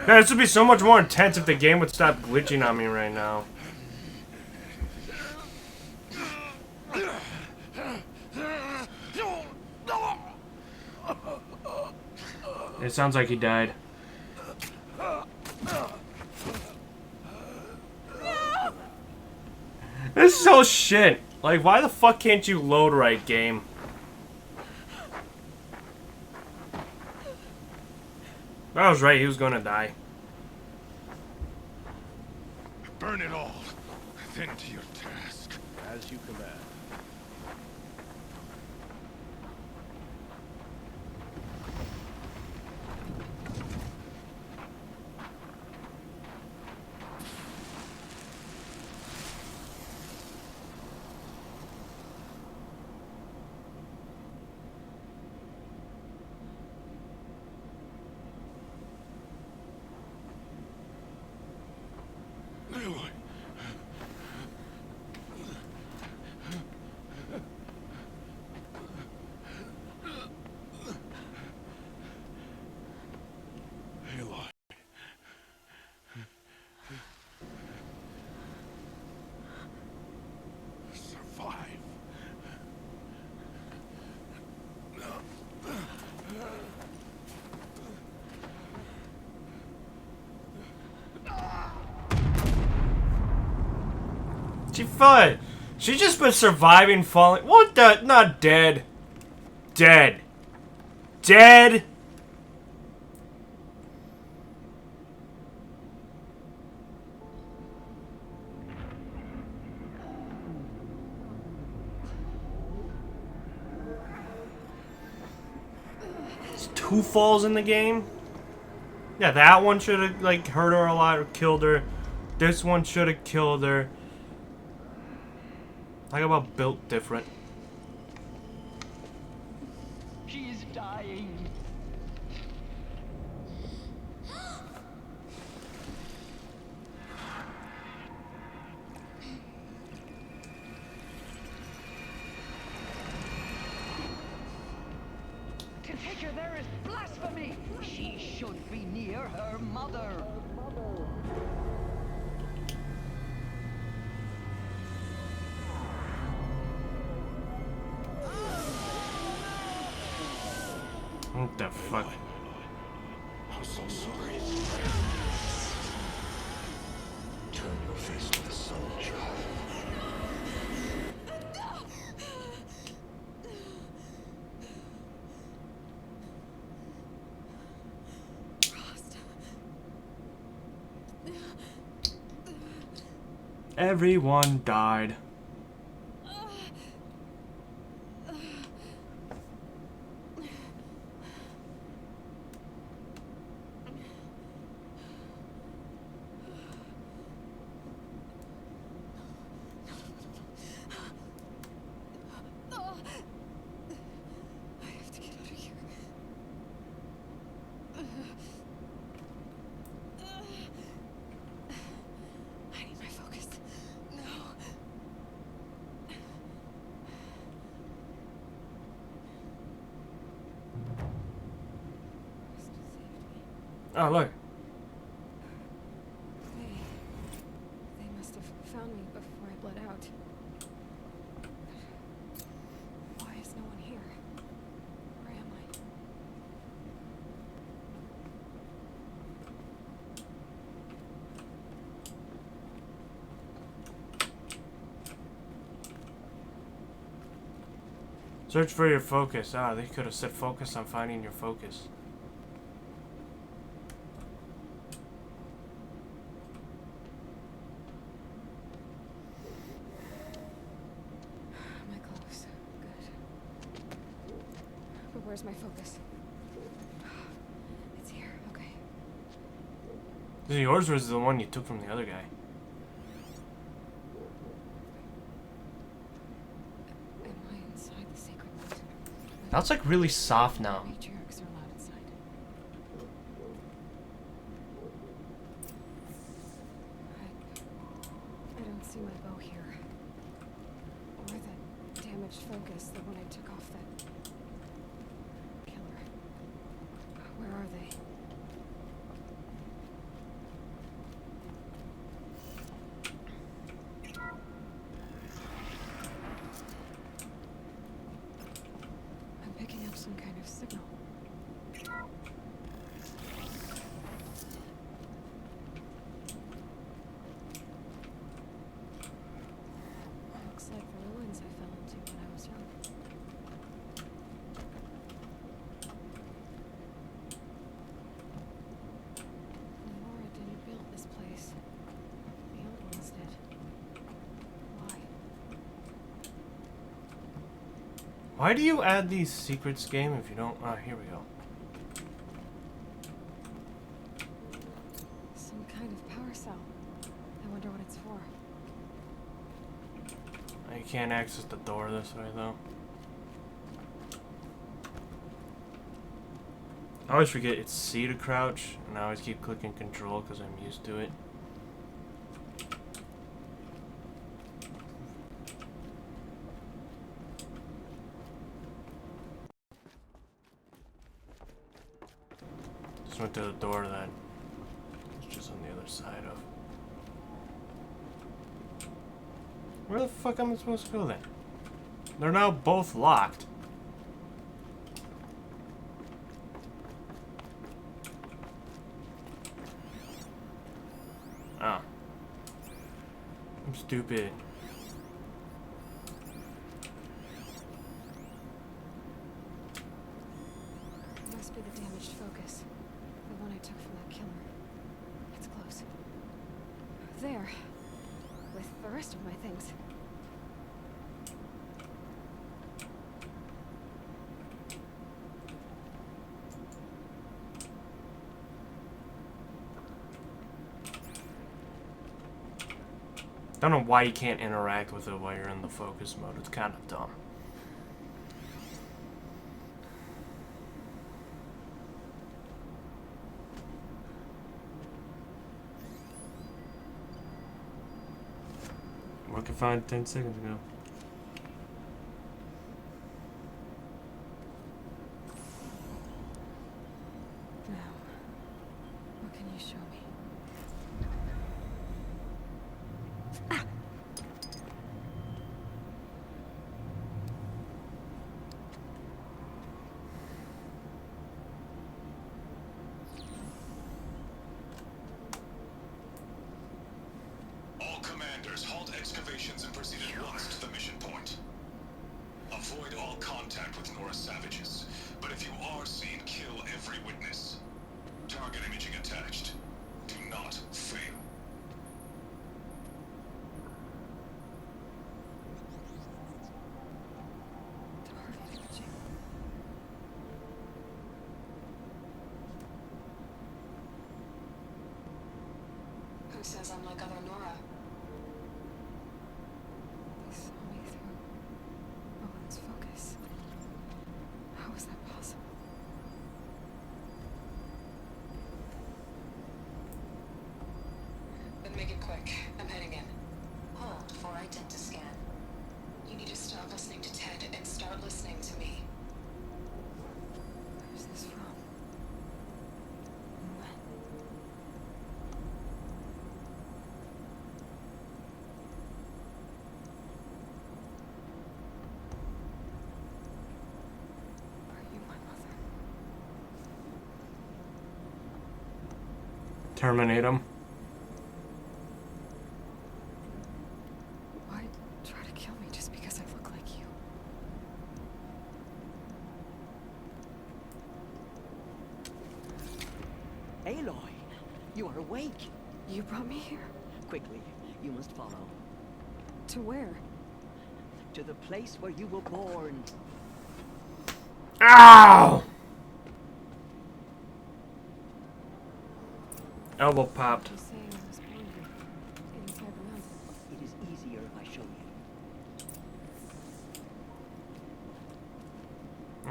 Yeah, this would be so much more intense if the game would stop glitching on me right now. It sounds like he died. This is so shit. Like, why the fuck can't you load right, game? I was right, he was gonna die. Burn it all. Then to your task. As you command. Aloy. Aloy. Survive. She fought. She just been surviving, falling. What the? Not dead. Dead. Dead. There's 2 falls in the game. Yeah, that one should have like hurt her a lot or killed her. This one should have killed her. Talk about built different. She's dying. To take her there is blasphemy. She should be near her mother. What the fuck? I'm so sorry. Turn your face to the sun, child. Everyone died. Oh, look. They must have found me before I bled out. Why is no one here? Where am I? Search for your focus. Ah, they could have said focus on finding your focus. My clothes. Good. But where's my focus? It's here. Okay. Yours was the one you took from the other guy. Am I inside the sacred mountain? Now it's like really soft now. Matriarchs are allowed inside. I don't see my bow here. Or that damaged focus, the one I took off that killer. Where are they? I'm picking up some kind of signal. Looks like the ruins I fell into when I was young. Nora didn't build this place. The old ones Why do you add these secrets game if you don't? Oh, here we go. Some kind of power cell. I wonder what it's for. You can't access the door this way, though. I always forget it's C to crouch, and I always keep clicking control because I'm used to it. Just went to the door that was just on the other side of. Where the fuck am I supposed to go then? They're now both locked. Oh. I'm stupid. Must be the damaged focus. The one I took from that killer. It's close. There. With the rest of my things. Don't know why you can't interact with it while you're in the focus mode. It's kind of dumb. What can find 10 seconds ago? Now, what can you show me? All commanders, halt excavations and proceed at once to the mission point. Avoid all contact with Nora savages, but if you are seen, kill every witness. Target imaging attached. Do not fail. Who says I'm like other Nora? They saw me through Owen's focus. How is that possible? Then make it quick. I'm heading in. Hold for ident to scan. You need to stop listening to Ted and start listening to me. Where's this from? When? Are you my mother? Terminate him. Why try to kill me just because I look like you? Aloy, you are awake. You brought me here? Quickly, you must follow. To where? To the place where you were born. Ow! Elbow popped. You say I was born here, inside the mountain. It is easier if I show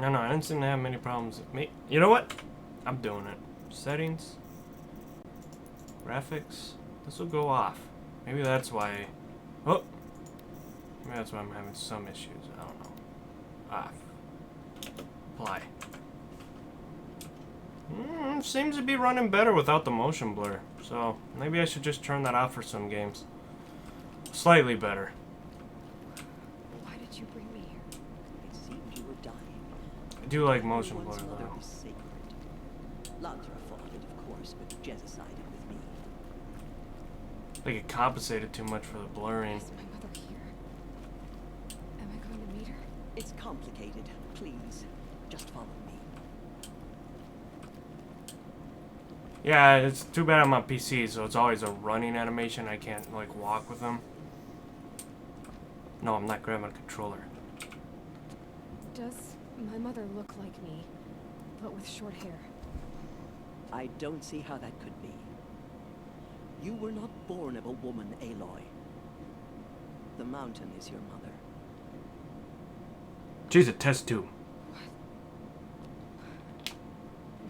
you. No, I didn't seem to have many problems with me. You know what? I'm doing it. Settings. Graphics. This will go off. Maybe that's why. Oh! Maybe that's why I'm having some issues. I don't know. Off. Apply. Seems to be running better without the motion blur. So, maybe I should just turn that off for some games. Slightly better. Why did you bring me here? It seemed you were dying. I do like motion Everyone's blur mother though. is sacred. Lantra fought it, of course, but Jezza sided with me. I think it compensated too much for the blurring. Is my mother here? Am I going to meet her? It's complicated. Please, just follow me. Yeah, it's too bad I'm on PC, so it's always a running animation. I can't, like, walk with them. No, I'm not grabbing a controller. Does my mother look like me, but with short hair? I don't see how that could be. You were not born of a woman, Aloy. The mountain is your mother. She's a test tube.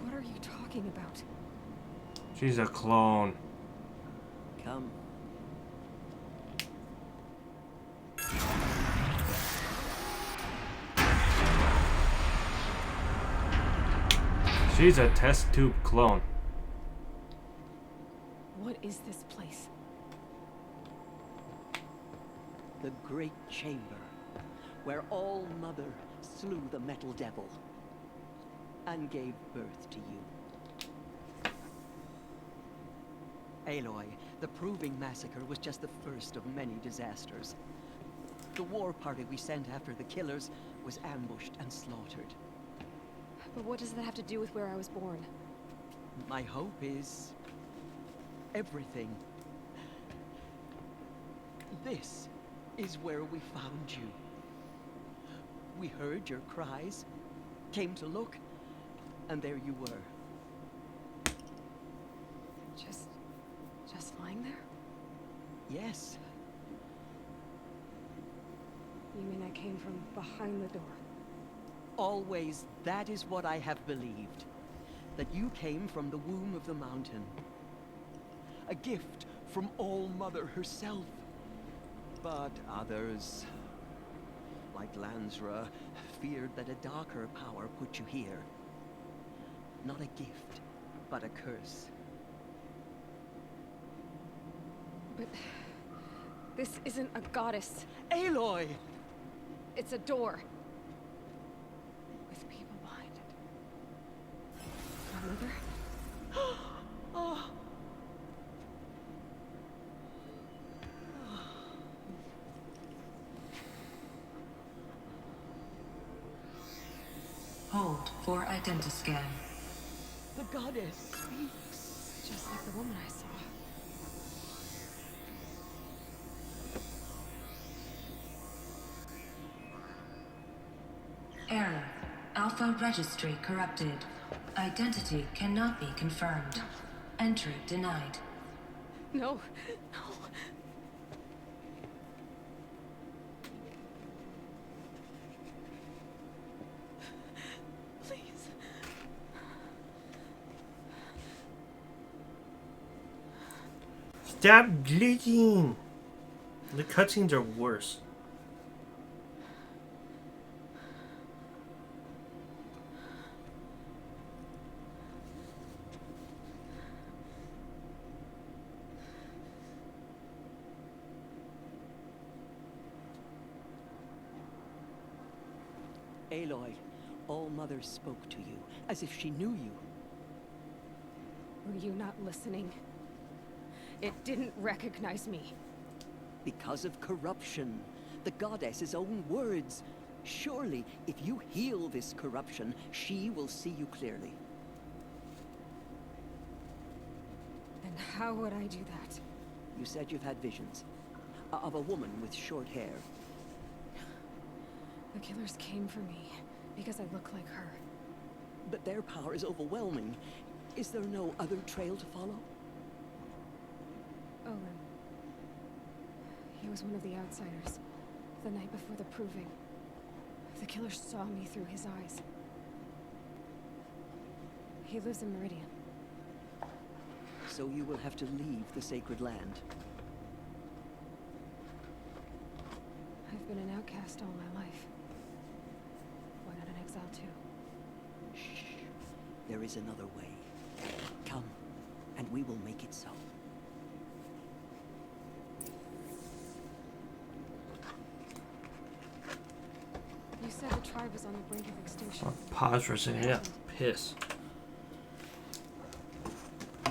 What are you talking about? She's a clone. Come. She's a test tube clone. What is this place? The Great Chamber, where All-Mother slew the Metal Devil and gave birth to you. Aloy, the Proving Massacre was just the first of many disasters. The war party we sent after the killers was ambushed and slaughtered. But what does that have to do with where I was born? My hope is everything. This is where we found you. We heard your cries, came to look, and there you were. Just lying there? Yes. You mean I came from behind the door? Always, that is what I have believed. That you came from the womb of the mountain. A gift from All-Mother herself. But others, like Lansra, feared that a darker power put you here. Not a gift, but a curse. But this isn't a goddess. Aloy! It's a door. With people behind it. My mother? Oh. Hold for identiscan. The goddess speaks. Just like the woman I saw. Error. Alpha registry corrupted. Identity cannot be confirmed. Entry denied. No. Please. Stop glitching! The cutscenes are worse. Aloy, All-Mother spoke to you, as if she knew you. Were you not listening? It didn't recognize me. Because of corruption. The goddess's own words. Surely, if you heal this corruption, she will see you clearly. Then how would I do that? You said you've had visions. Of a woman with short hair. The killers came for me because I look like her. But their power is overwhelming. Is there no other trail to follow? Owen. He was one of the outsiders. The night before the Proving. The killer saw me through his eyes. He lives in Meridian. So you will have to leave the sacred land. I've been an outcast all my life. Why not an exile too? Shh. There is another way. Come, and we will make it so. You said the tribe was on the brink of extinction. I'll pause for a second. Yeah, piss.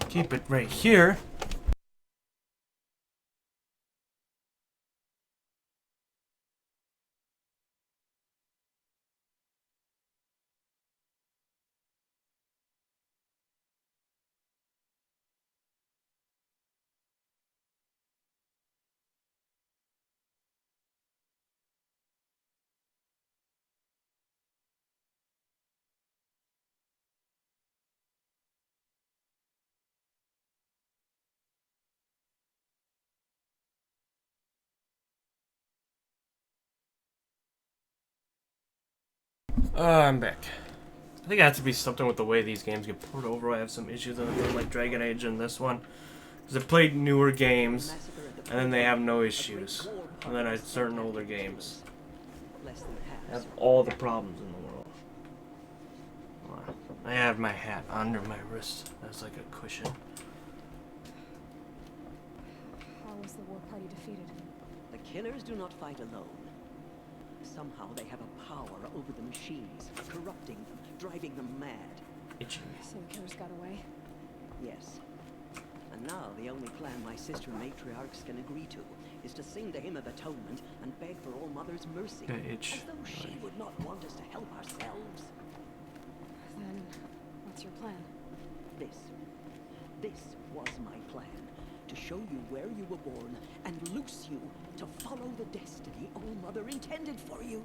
Keep it right here. I'm back. I think it has to be something with the way these games get ported over. I have some issues with it, like Dragon Age and this one. Because I played newer games, and then they have no issues. And then I had certain older games have all the problems in the world. I have my hat under my wrist as like a cushion. How was the war party defeated? The killers do not fight alone. Somehow they have a power over the machines, corrupting them, driving them mad. Itchy. So the killers got away? Yes. And now the only plan my sister matriarchs can agree to is to sing the hymn of atonement and beg for All Mother's mercy. As though she would not want us to help ourselves. Then, what's your plan? This was my plan. To show you where you were born and loose you to follow the destiny All Mother intended for you.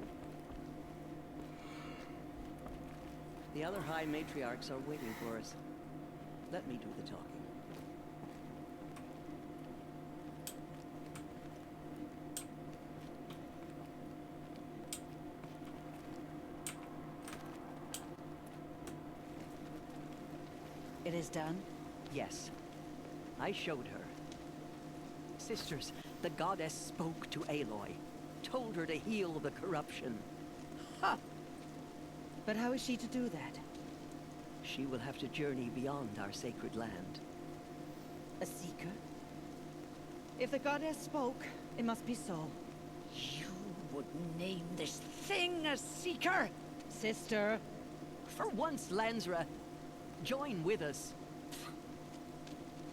The other High Matriarchs are waiting for us. Let me do the talking. It is done? Yes. I showed her. Sisters, the goddess spoke to Aloy, told her to heal the corruption. Ha! But how is she to do that? She will have to journey beyond our sacred land. A seeker? If the goddess spoke, it must be so. You would name this thing a seeker? Sister. For once, Lansra, join with us.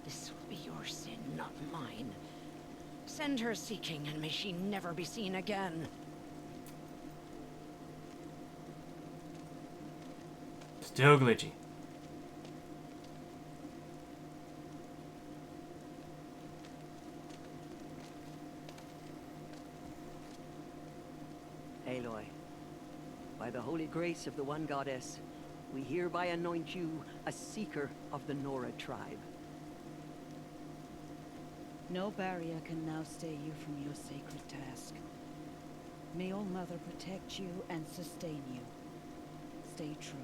This will be your sin, not mine. Send her seeking, and may she never be seen again. Still glitchy. Aloy, by the holy grace of the one goddess, we hereby anoint you a seeker of the Nora tribe. No barrier can now stay you from your sacred task. May All Mother protect you and sustain you. Stay true.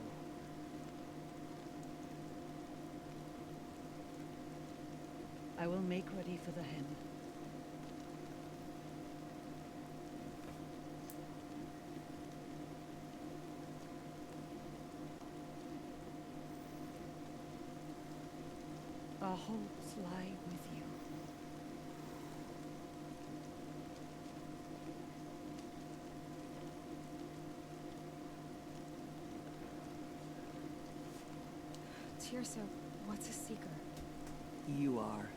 I will make ready for the hymn. Our hopes lie with you. Tirsa, what's a seeker? You are.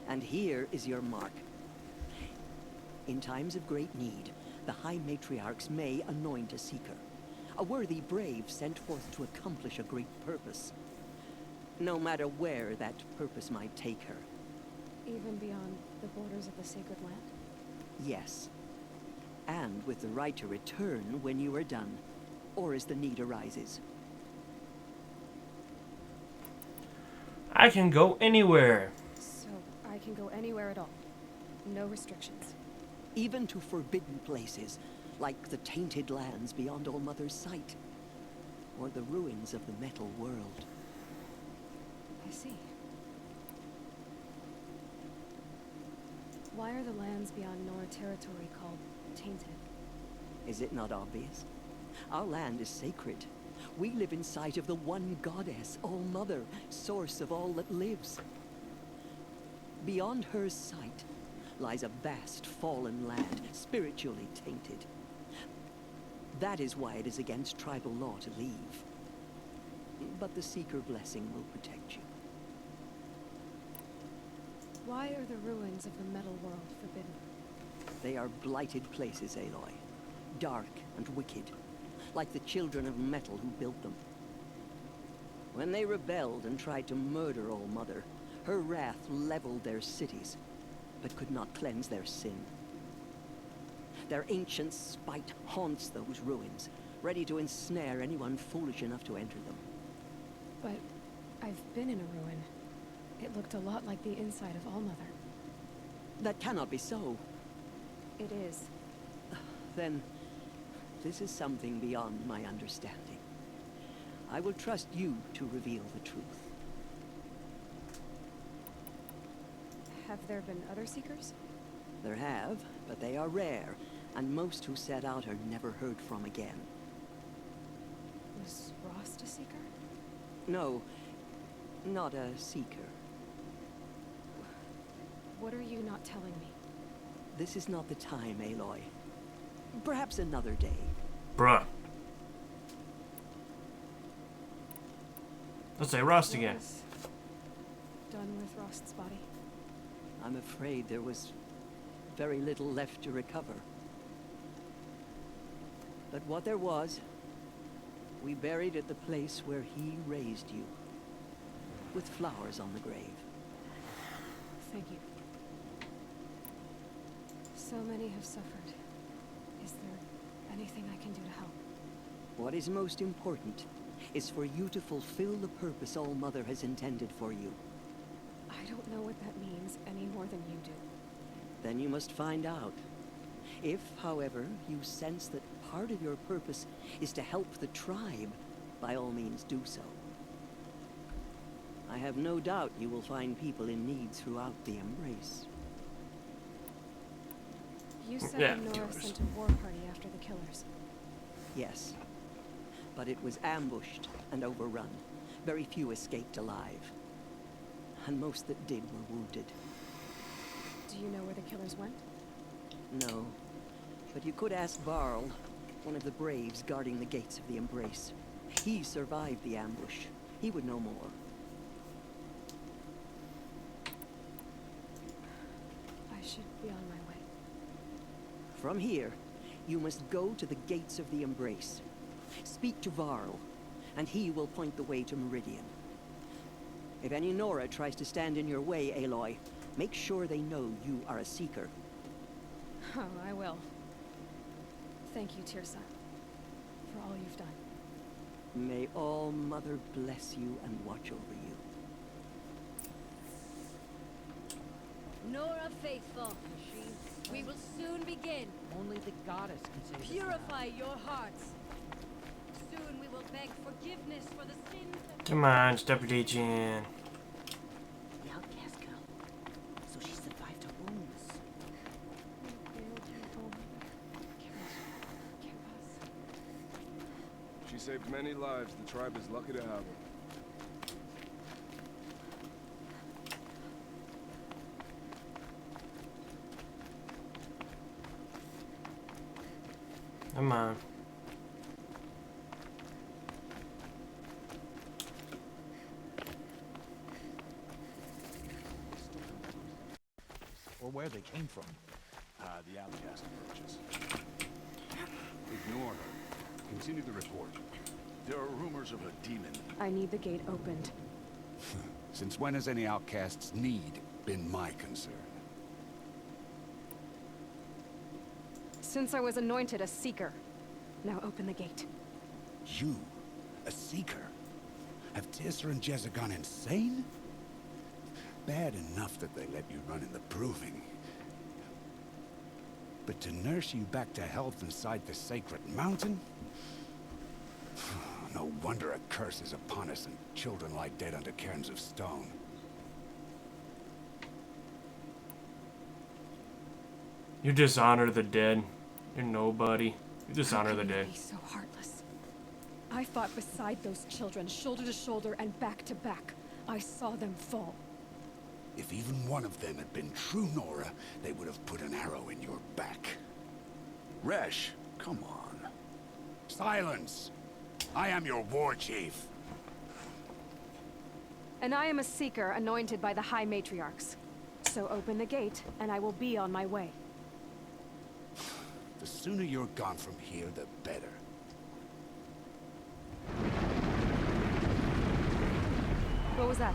And here is your mark. In times of great need, the High Matriarchs may anoint a seeker. A worthy brave sent forth to accomplish a great purpose. No matter where that purpose might take her. Even beyond the borders of the sacred land? Yes. And with the right to return when you are done, or as the need arises. I can go anywhere. So, I can go anywhere at all. No restrictions. Even to forbidden places, like the tainted lands beyond All Mother's sight. Or the ruins of the metal world. I see. Why are the lands beyond Nora territory called tainted? Is it not obvious? Our land is sacred. We live in sight of the one goddess, All Mother, source of all that lives. Beyond her sight lies a vast fallen land, spiritually tainted. That is why it is against tribal law to leave. But the Seeker blessing will protect you. Why are the ruins of the metal world forbidden? They are blighted places, Aloy. Dark and wicked. Like the children of metal who built them. When they rebelled and tried to murder All Mother, her wrath leveled their cities, but could not cleanse their sin. Their ancient spite haunts those ruins, ready to ensnare anyone foolish enough to enter them. But I've been in a ruin. It looked a lot like the inside of All Mother. That cannot be so. It is. Then this is something beyond my understanding. I will trust you to reveal the truth. Have there been other Seekers? There have, but they are rare, and most who set out are never heard from again. Was Rost a Seeker? No, not a Seeker. What are you not telling me? This is not the time, Aloy. Perhaps another day. Bruh. Let's say Rost again. What was done with Rost's body? I'm afraid there was very little left to recover. But what there was, we buried at the place where he raised you, with flowers on the grave. Thank you. So many have suffered. Is there anything I can do to help? What is most important is for you to fulfill the purpose All Mother has intended for you. I don't know what that means any more than you do. Then you must find out. If, however, you sense that part of your purpose is to help the tribe, by all means do so. I have no doubt you will find people in need throughout the Embrace. You said Nora sent a war party after the killers. Yes. But it was ambushed and overrun. Very few escaped alive. And most that did were wounded. Do you know where the killers went? No. But you could ask Varl, one of the braves guarding the gates of the Embrace. He survived the ambush. He would know more. I should be on my way. From here, you must go to the gates of the Embrace. Speak to Varl, and he will point the way to Meridian. If any Nora tries to stand in your way, Aloy, make sure they know you are a Seeker. Oh, I will. Thank you, Tirsa, for all you've done. May All Mother bless you and watch over you. Nora Faithful, we will soon begin. Only the goddess can save Purify your hearts. Soon we will beg forgiveness for the sins that... Come on, Deputy Jan. The outcast girl. So she survived her wounds. She saved many lives. The tribe is lucky to have her. Come on. Or where they came from. The outcast approaches. Ignore her. Continue the report. There are rumors of a demon. I need the gate opened. Since when has any outcast's need been my concern? Since I was anointed a Seeker. Now open the gate. You? A Seeker? Have Tisser and Jezza gone insane? Bad enough that they let you run in the Proving. But to nurse you back to health inside the sacred mountain? No wonder a curse is upon us and children lie dead under cairns of stone. You dishonor the dead. You're nobody. You dishonor the dead. Be so heartless. I fought beside those children, shoulder to shoulder and back to back. I saw them fall. If even one of them had been true Nora, they would have put an arrow in your back. Resh, come on. Silence! I am your war chief. And I am a Seeker anointed by the High Matriarchs. So open the gate, and I will be on my way. The sooner you're gone from here, the better. What was that?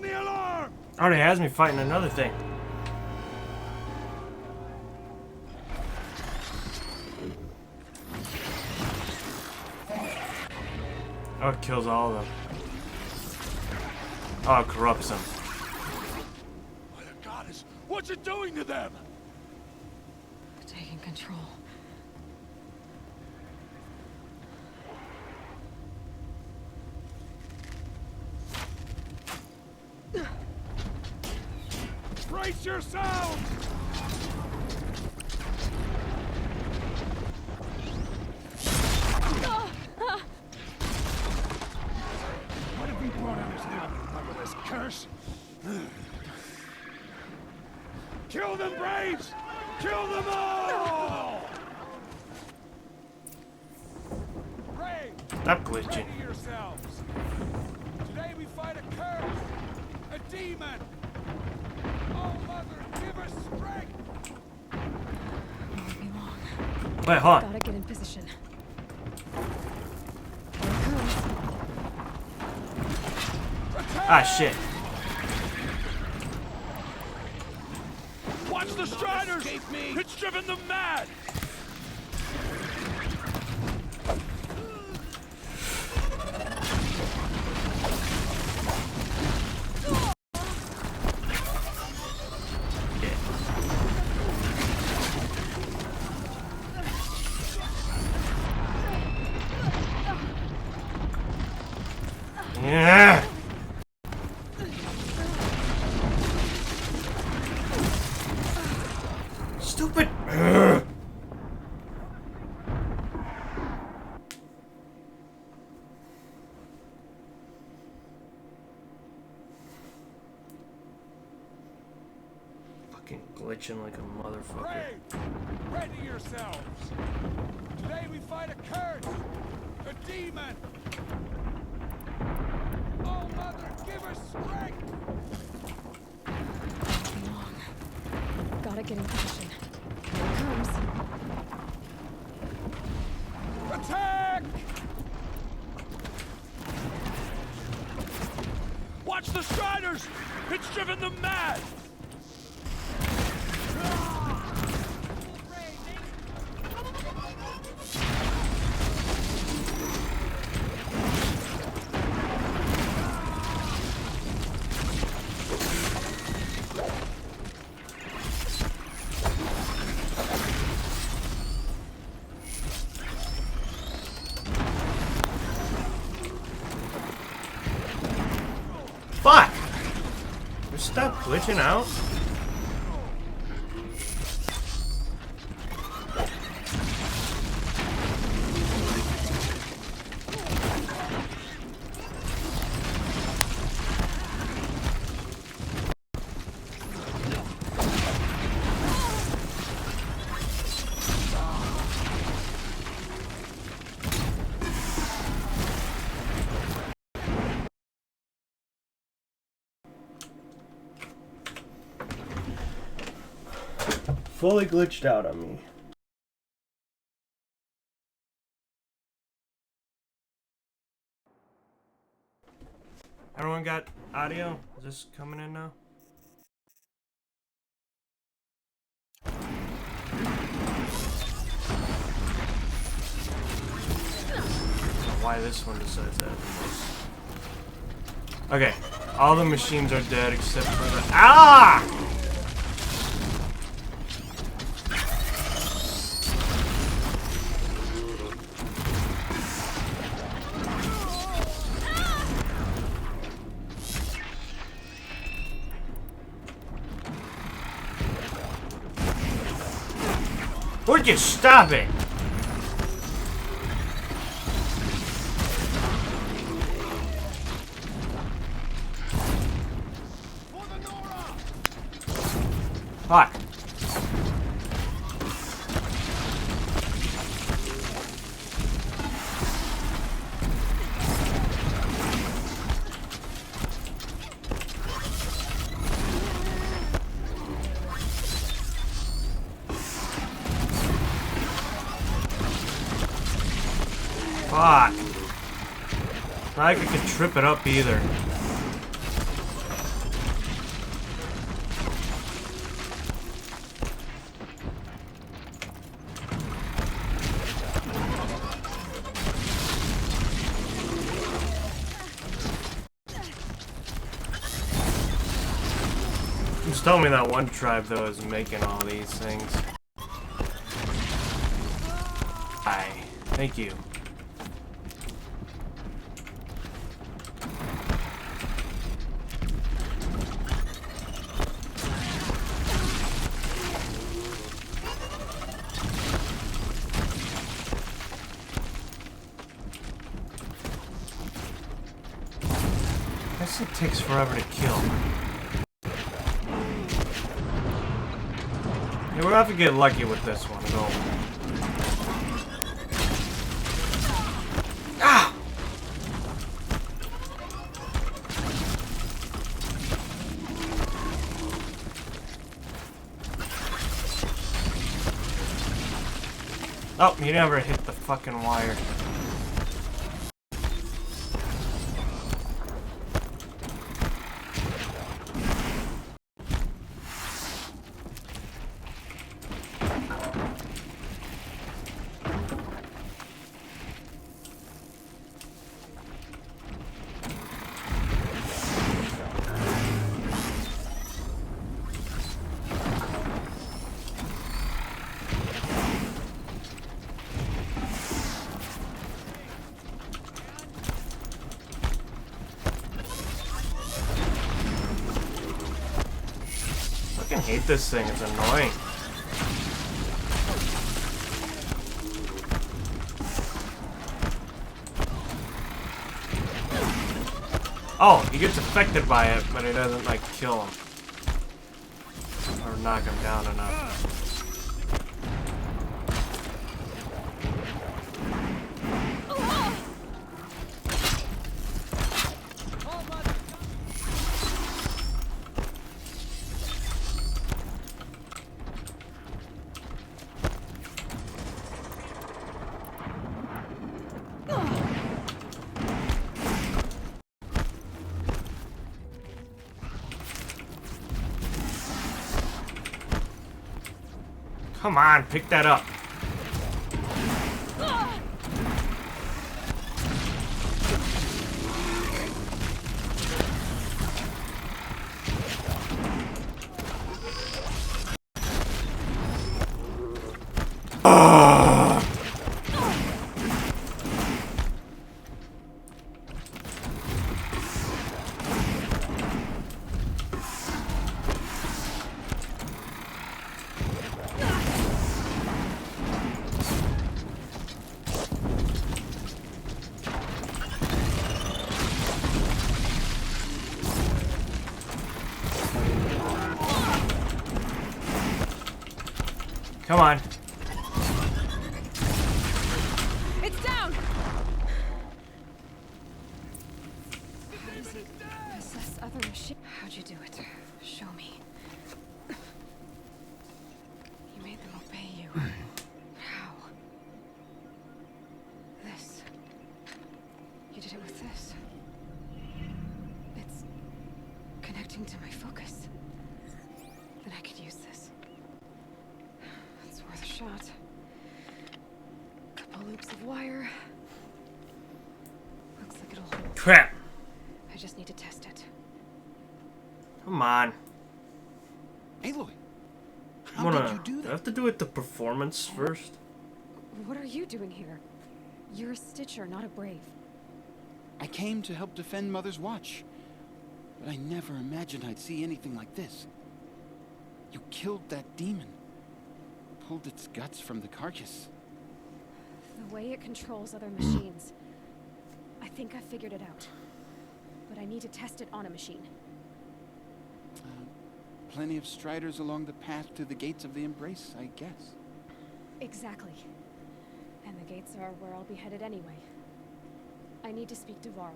the alarm! Already has me fighting another thing. Oh, it kills all of them. Oh, it corrupts them. By the goddess, what's it doing to them? Taking control. Brace yourselves! What have we brought on us now? Under this curse? Kill them, Braves! Kill them all! Brave! Stop glitching. Ready yourselves! Today we fight a curse! A demon! Oh, Mother, give us strength! Won't be long. Wait, hold on. Gotta get in position. Here it comes. Ah, shit. Watch the Striders! It's driven them mad! Yeah. Stupid. Fucking glitching like a motherfucker. Brave! Ready yourselves! Today we fight a curse! A demon! Oh, Mother, give us strength! Won't be long. Gotta get in position. Here it comes. Attack! Watch the Striders! It's driven them mad! Fuck! Just stop glitching out. Fully glitched out on me. Everyone got audio? Is this coming in now? Why this one decides that? Okay, all the machines are dead except for the— Ah! Would you stop it? Fuck. Fuck. Not like I could trip it up either. Just tell me that one tribe, though, is making all these things. Hi. Thank you. I guess it takes forever to kill. Yeah, we'll have to get lucky with this one. Go. Ah! Oh, he never hit the fucking wire. I hate this thing, it's annoying. Oh, he gets affected by it, but it doesn't, like, kill him. Or knock him down enough. Come on, pick that up. Come on. It's down. How does it possess other machines? How'd you do it? Show me. You made them obey you. How? This. You did it with this. It's connecting to my focus. Then I could use this. It's worth a shot. Couple loops of wire. Looks like it'll hold. Crap. I just need to test it. Come on. Aloy, How did you do that? I have to do it the performance first. What are you doing here? You're a Stitcher, not a Brave. I came to help defend Mother's Watch, but I never imagined I'd see anything like this. You killed that demon. Pulled its guts from the carcass. The way it controls other machines. I think I figured it out. But I need to test it on a machine. Plenty of striders along the path to the gates of the Embrace, I guess. Exactly. And the gates are where I'll be headed anyway. I need to speak to Varl.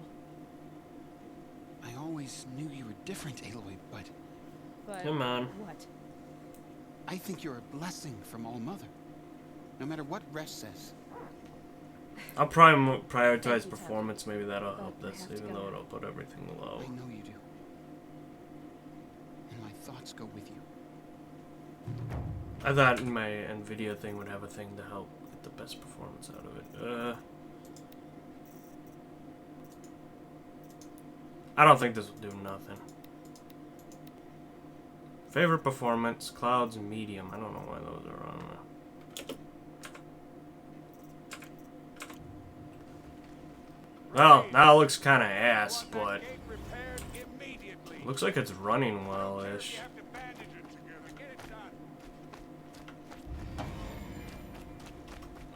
I always knew you were different, Aloy, but... Come on. What? I think you're a blessing from All Mother. No matter what Resh says. I'll probably prioritize performance. Maybe that'll help this, even though it'll put everything low. I know you do. And my thoughts go with you. I thought my NVIDIA thing would have a thing to help get the best performance out of it. I don't think this will do nothing. Favorite performance, clouds and medium. I don't know why those are on there. Well, now it looks kind of ass, but looks like it's running well-ish.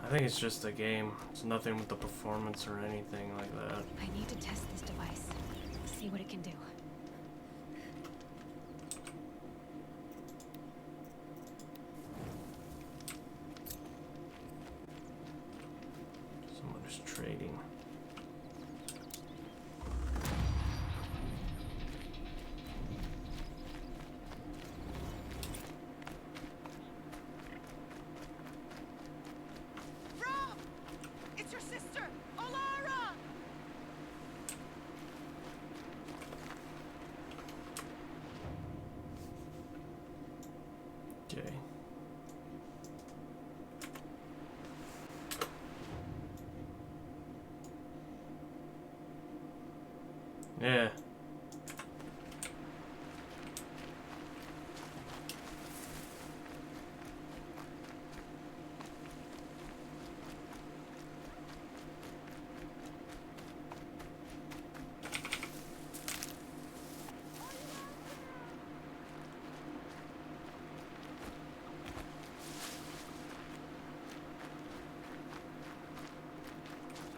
I think it's just a game. It's nothing with the performance or anything like that. I need to test this device. See what it can do. Someone is trading. It's your sister, Alara! Okay. Yeah.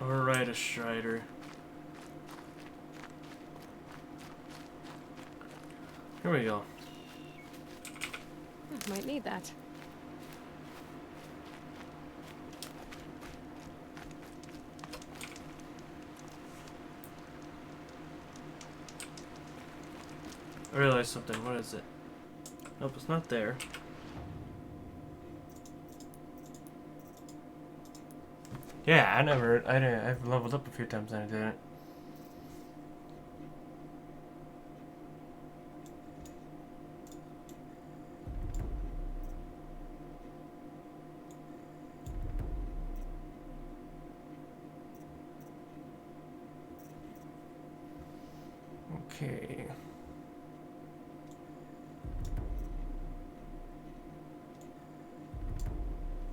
Alright, a Strider. Here we go. Might need that. I realized something. What is it? Nope, it's not there. Yeah, I've leveled up a few times and I didn't. Okay.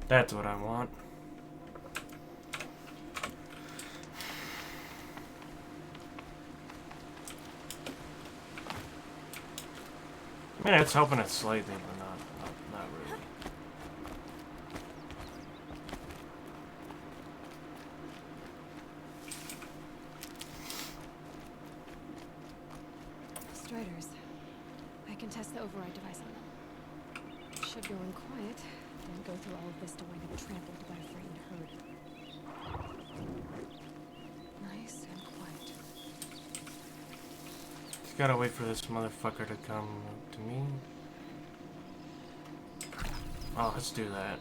That's what I want. I mean, it's helping it slightly, but not really. Striders. I can test the override device on them. Should go in quiet. Don't go through all of this to wind up trampled by a frightened herd. Nice and quiet. Just gotta wait for this motherfucker to come to me. Oh, let's do that.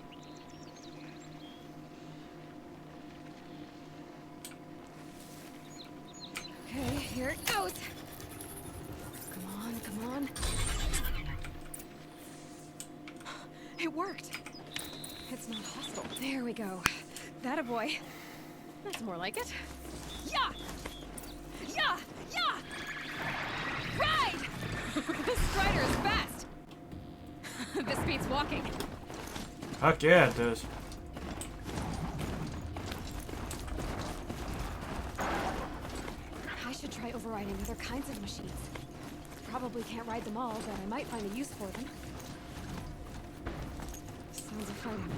Okay, here it goes. Come on, come on. It worked. It's not hostile. There we go. That a boy. That's more like it. Yeah! Yeah! Yeah! Ride! This Strider is fast! This beats walking. Fuck yeah, it does. I should try overriding other kinds of machines. Probably can't ride them all, but I might find a use for them. Sounds of fighting.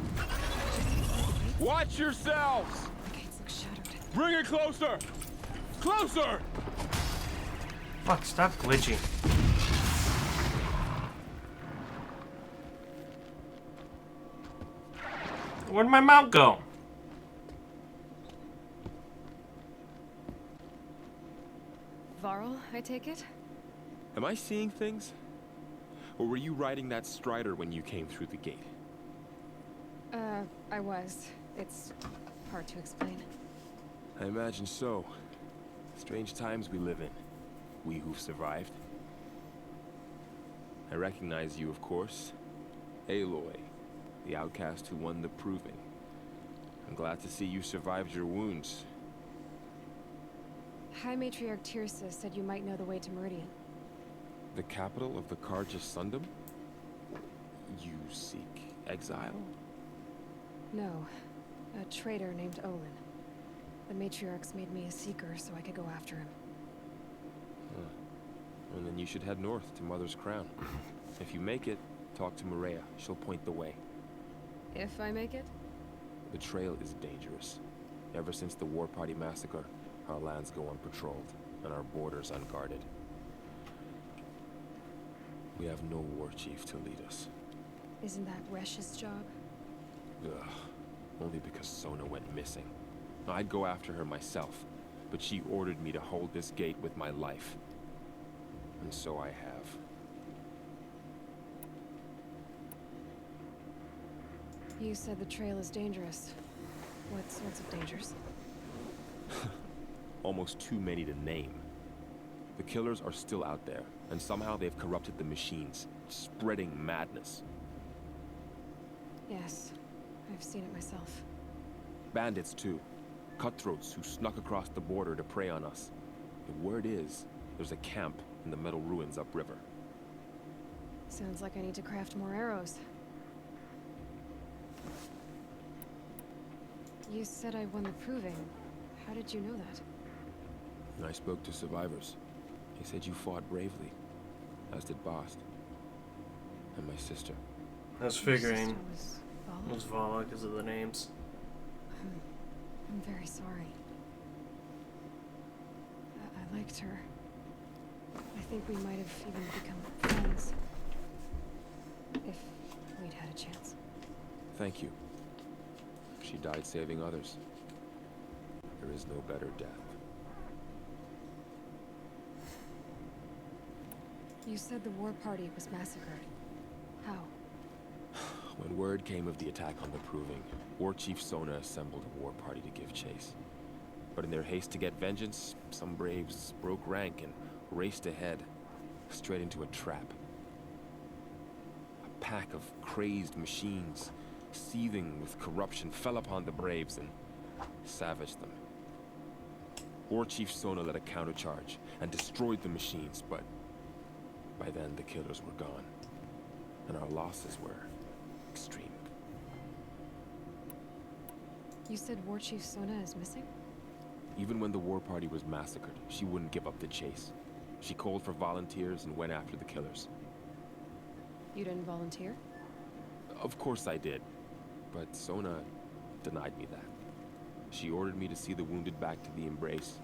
Watch yourselves! The gates look shuttered. Bring it closer! Closer! Fuck, stop glitching. Where'd my mount go? Varl, I take it? Am I seeing things? Or were you riding that Strider when you came through the gate? I was. It's hard to explain. I imagine so. Strange times we live in. We who've survived. I recognize you, of course. Aloy, the outcast who won the proving. I'm glad to see you survived your wounds. High Matriarch Tirsa said you might know the way to Meridian. The capital of the Carja Sundom? You seek exile? No. A traitor named Olin. The matriarchs made me a seeker so I could go after him. Huh. Well, then you should head north to Mother's Crown. If you make it, talk to Maria. She'll point the way. If I make it? The trail is dangerous. Ever since the War Party massacre, our lands go unpatrolled, and our borders unguarded. We have no war chief to lead us. Isn't that Resh's job? Ugh. Only because Sona went missing. I'd go after her myself, but she ordered me to hold this gate with my life. And so I have. You said the trail is dangerous. What sorts of dangers? Almost too many to name. The killers are still out there, and somehow they've corrupted the machines, spreading madness. Yes, I've seen it myself. Bandits, too. Cutthroats who snuck across the border to prey on us. The word is, there's a camp in the metal ruins upriver. Sounds like I need to craft more arrows. You said I won the proving. How did you know that? I spoke to survivors. They said you fought bravely, as did Bast. And my sister. I was figuring it was Vala because of the names. I'm very sorry. I liked her. I think we might have even become friends. If we'd had a chance. Thank you. She died saving others. There is no better death. You said the war party was massacred. How? When word came of the attack on the Proving, War Chief Sona assembled a war party to give chase. But in their haste to get vengeance, some braves broke rank and raced ahead, straight into a trap. A pack of crazed machines, seething with corruption, fell upon the braves and savaged them. War Chief Sona led a countercharge and destroyed the machines, but by then the killers were gone, and our losses were extreme. You said War Chief Sona is missing? Even when the war party was massacred, she wouldn't give up the chase. She called for volunteers and went after the killers. You didn't volunteer? Of course I did, but Sona denied me that. She ordered me to see the wounded back to the Embrace,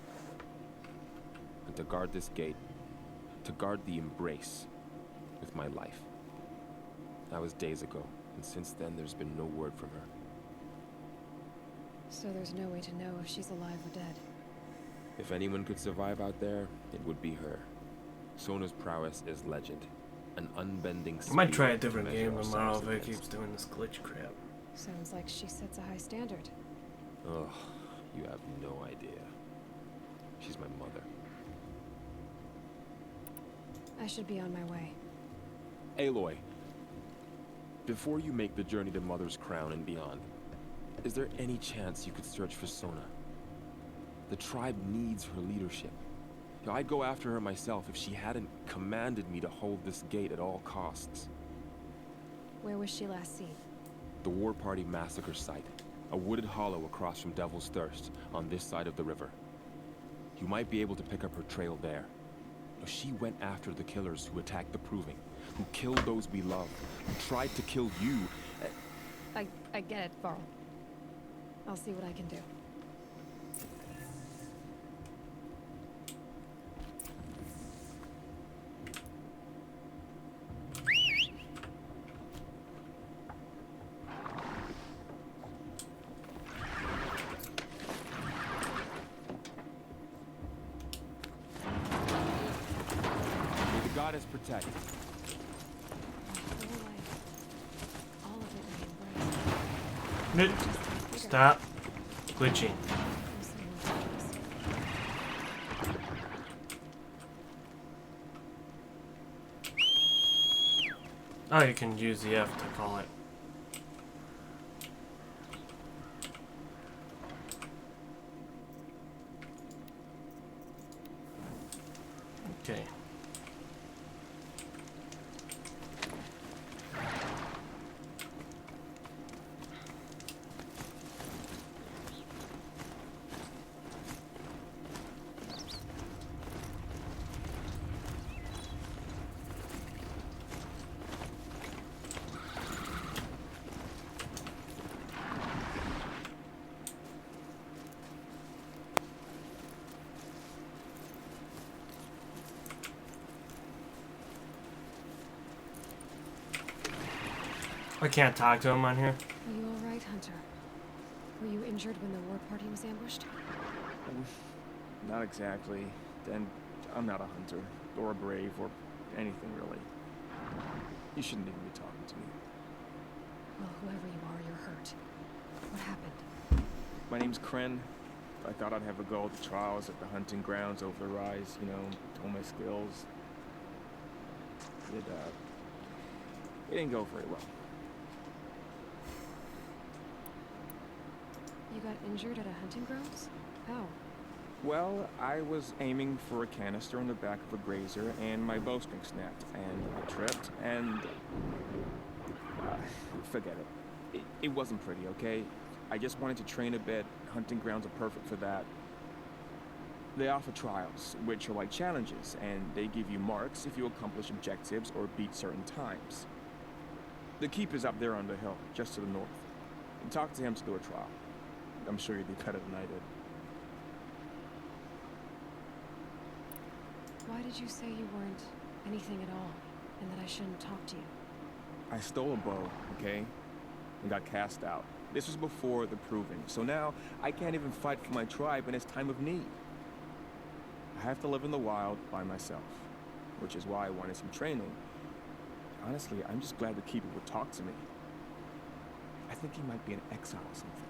and to guard this gate, to guard the Embrace with my life. That was days ago, and since then there's been no word from her. So there's no way to know if she's alive or dead. If anyone could survive out there, it would be her. Sona's prowess is legend. An unbending I might try a spirit to different measure game tomorrow ourselves if it against. keeps doing this glitch crap. Sounds like she sets a high standard. Ugh, you have no idea. She's my mother. I should be on my way. Aloy, before you make the journey to Mother's Crown and beyond, is there any chance you could search for Sona? The tribe needs her leadership. I'd go after her myself if she hadn't commanded me to hold this gate at all costs. Where was she last seen? The War Party massacre site. A wooded hollow across from Devil's Thirst, on this side of the river. You might be able to pick up her trail there. She went after the killers who attacked the Proving, who killed those we love, who tried to kill you. I get it, Varl. I'll see what I can do. May the goddess protect. All of it in the embrace. Stop glitching. Oh, you can use the F to call it. Okay. I can't talk to him on here. Are you alright, Hunter? Were you injured when the war party was ambushed? Not exactly. And I'm not a hunter, or a brave, or anything really. You shouldn't even be talking to me. Well, whoever you are, you're hurt. What happened? My name's Kren. I thought I'd have a go at the trials at the hunting grounds over the rise, you know, hone my skills. It didn't go very well. You got injured at a hunting grounds? How? Well, I was aiming for a canister on the back of a grazer, and my bowstring snapped, and I tripped, and... forget it. It wasn't pretty, okay? I just wanted to train a bit. Hunting grounds are perfect for that. They offer trials, which are like challenges, and they give you marks if you accomplish objectives or beat certain times. The keep is up there on the hill, just to the north. Talk to him to do a trial. I'm sure you'd do better than I did. Why did you say you weren't anything at all, and that I shouldn't talk to you? I stole a bow, okay? And got cast out. This was before the proving, so now I can't even fight for my tribe in its time of need. I have to live in the wild by myself, which is why I wanted some training. Honestly, I'm just glad the keeper would talk to me. I think he might be in exile or something.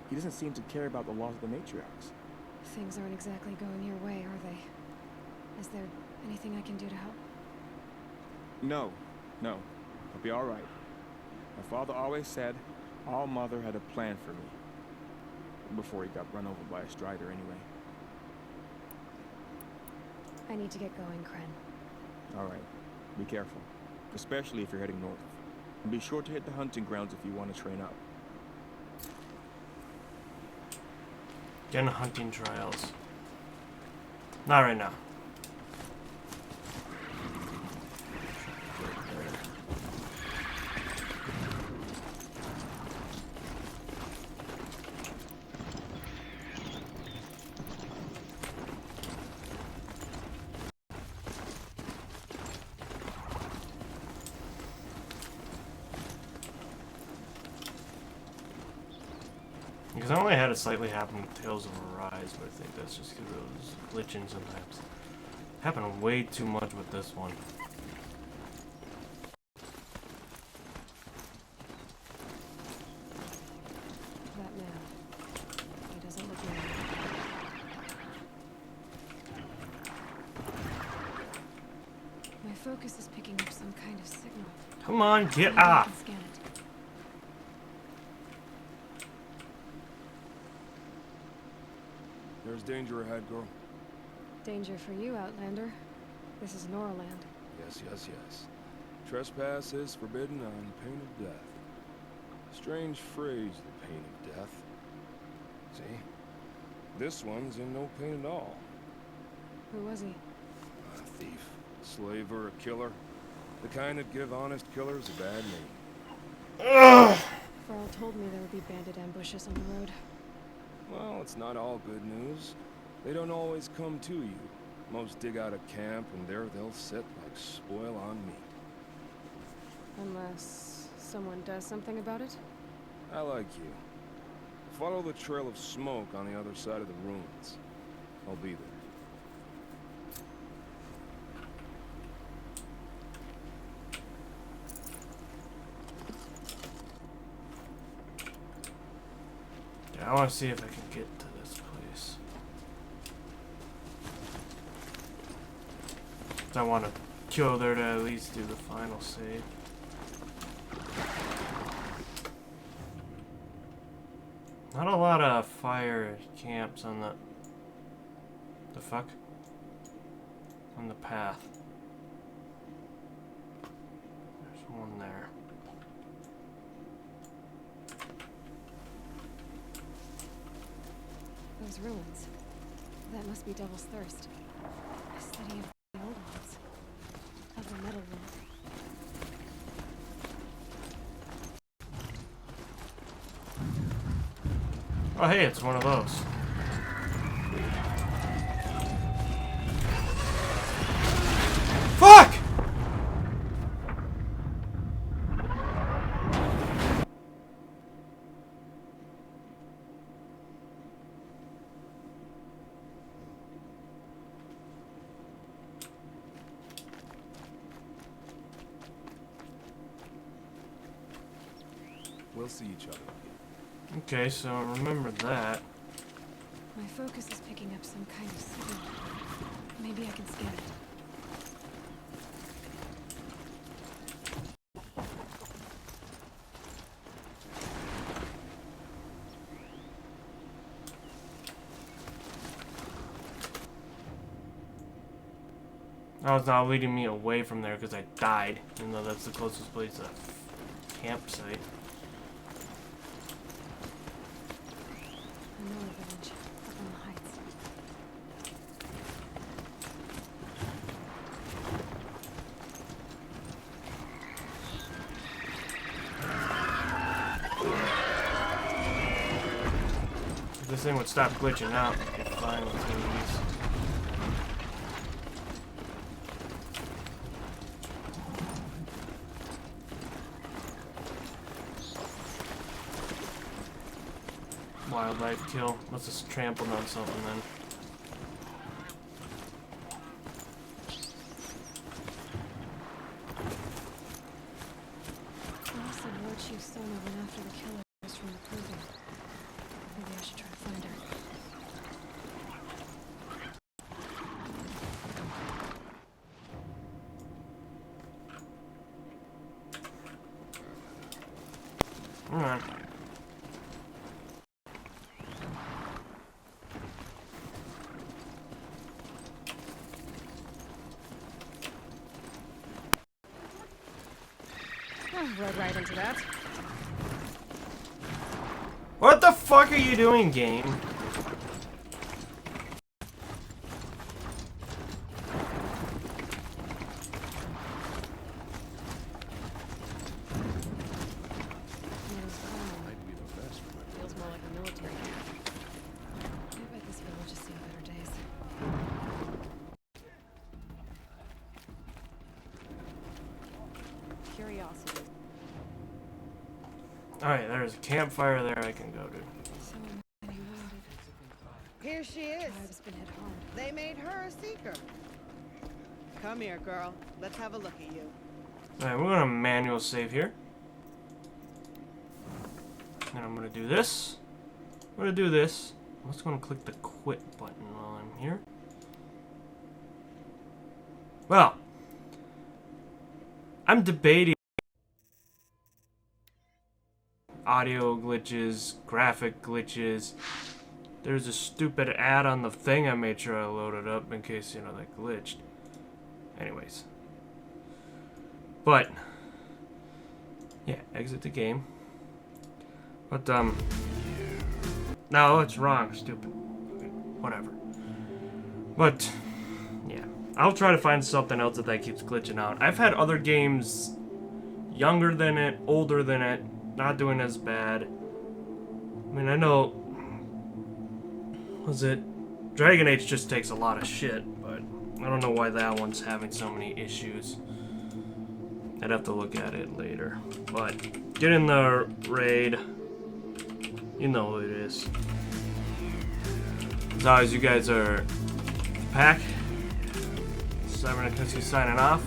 He doesn't seem to care about the laws of the matriarchs. Things aren't exactly going your way, are they? Is there anything I can do to help? No. I'll be all right. My father always said our mother had a plan for me. Before he got run over by a strider, anyway. I need to get going, Kren. All right. Be careful. Especially if you're heading north. And be sure to hit the hunting grounds if you want to train up. Get into hunting trials. Not right now. Because I only had it slightly happen with Tales of Arise, but I think that's just because it was glitching sometimes. Happened way too much with this one. That man. He doesn't look normal. My focus is picking up some kind of signal. Come on, get Maybe I up! can scan it. There's danger ahead, girl. Danger for you, Outlander. This is Noraland. Yes. Trespass is forbidden on pain of death. Strange phrase, the pain of death. See? This one's in no pain at all. Who was he? A thief, slaver, a killer. The kind that give honest killers a bad name. Ugh! Farrell told me there would be bandit ambushes on the road. Well, it's not all good news. They don't always come to you. Most dig out a camp, and there they'll sit like spoil on meat. Unless someone does something about it? I like you. Follow the trail of smoke on the other side of the ruins. I'll be there. I want to see if I can get to this place. I want to go there to at least do the final save. Not a lot of fire camps on the fuck? On the path. There's one there. Those ruins. That must be Devil's Thirst. A city of the old ones. Of the metal one. Oh hey, it's one of those. Fuck! We'll see each other. Okay, so remember that. My focus is picking up some kind of signal. Maybe I can scan it. Oh, it's not leading me away from there because I died, even though that's the closest place to a campsite. Another village, up on the heights. If this thing would stop glitching out, I'd be fine with these. Wildlife kill. Must have trampled on something then. Alice said Lord Chief Sona went after the killers from the prison. Maybe I should try to find her. Alright. Rode right into that. What the fuck are you doing, game? Feels more like a military camp. I bet this village has seen better days. Curiosity. Alright, there's a campfire there I can go to. So many wounded. Here she is. I've been hit hard. They made her a seeker. Come here, girl. Let's have a look at you. Alright, we're gonna manual save here. And I'm gonna do this. I'm gonna do this. I'm just gonna click the quit button while I'm here. Well, I'm debating audio glitches, graphic glitches. There's a stupid ad on the thing I made sure I loaded up in case, you know, that glitched. Anyways. But, yeah, exit the game. But, no, it's wrong, stupid. Whatever. But, yeah. I'll try to find something else that keeps glitching out. I've had other games younger than it, older than it, not doing as bad. I mean, I know... Was it? Dragon Age just takes a lot of shit, but I don't know why that one's having so many issues. I'd have to look at it later. But, get in the raid. You know who it is. As always, you guys are Pack. Seven and Cookie signing off.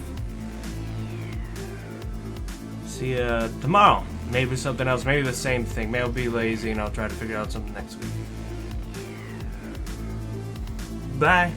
See ya tomorrow. Maybe something else. Maybe the same thing. Maybe I'll be lazy and I'll try to figure out something next week. Bye.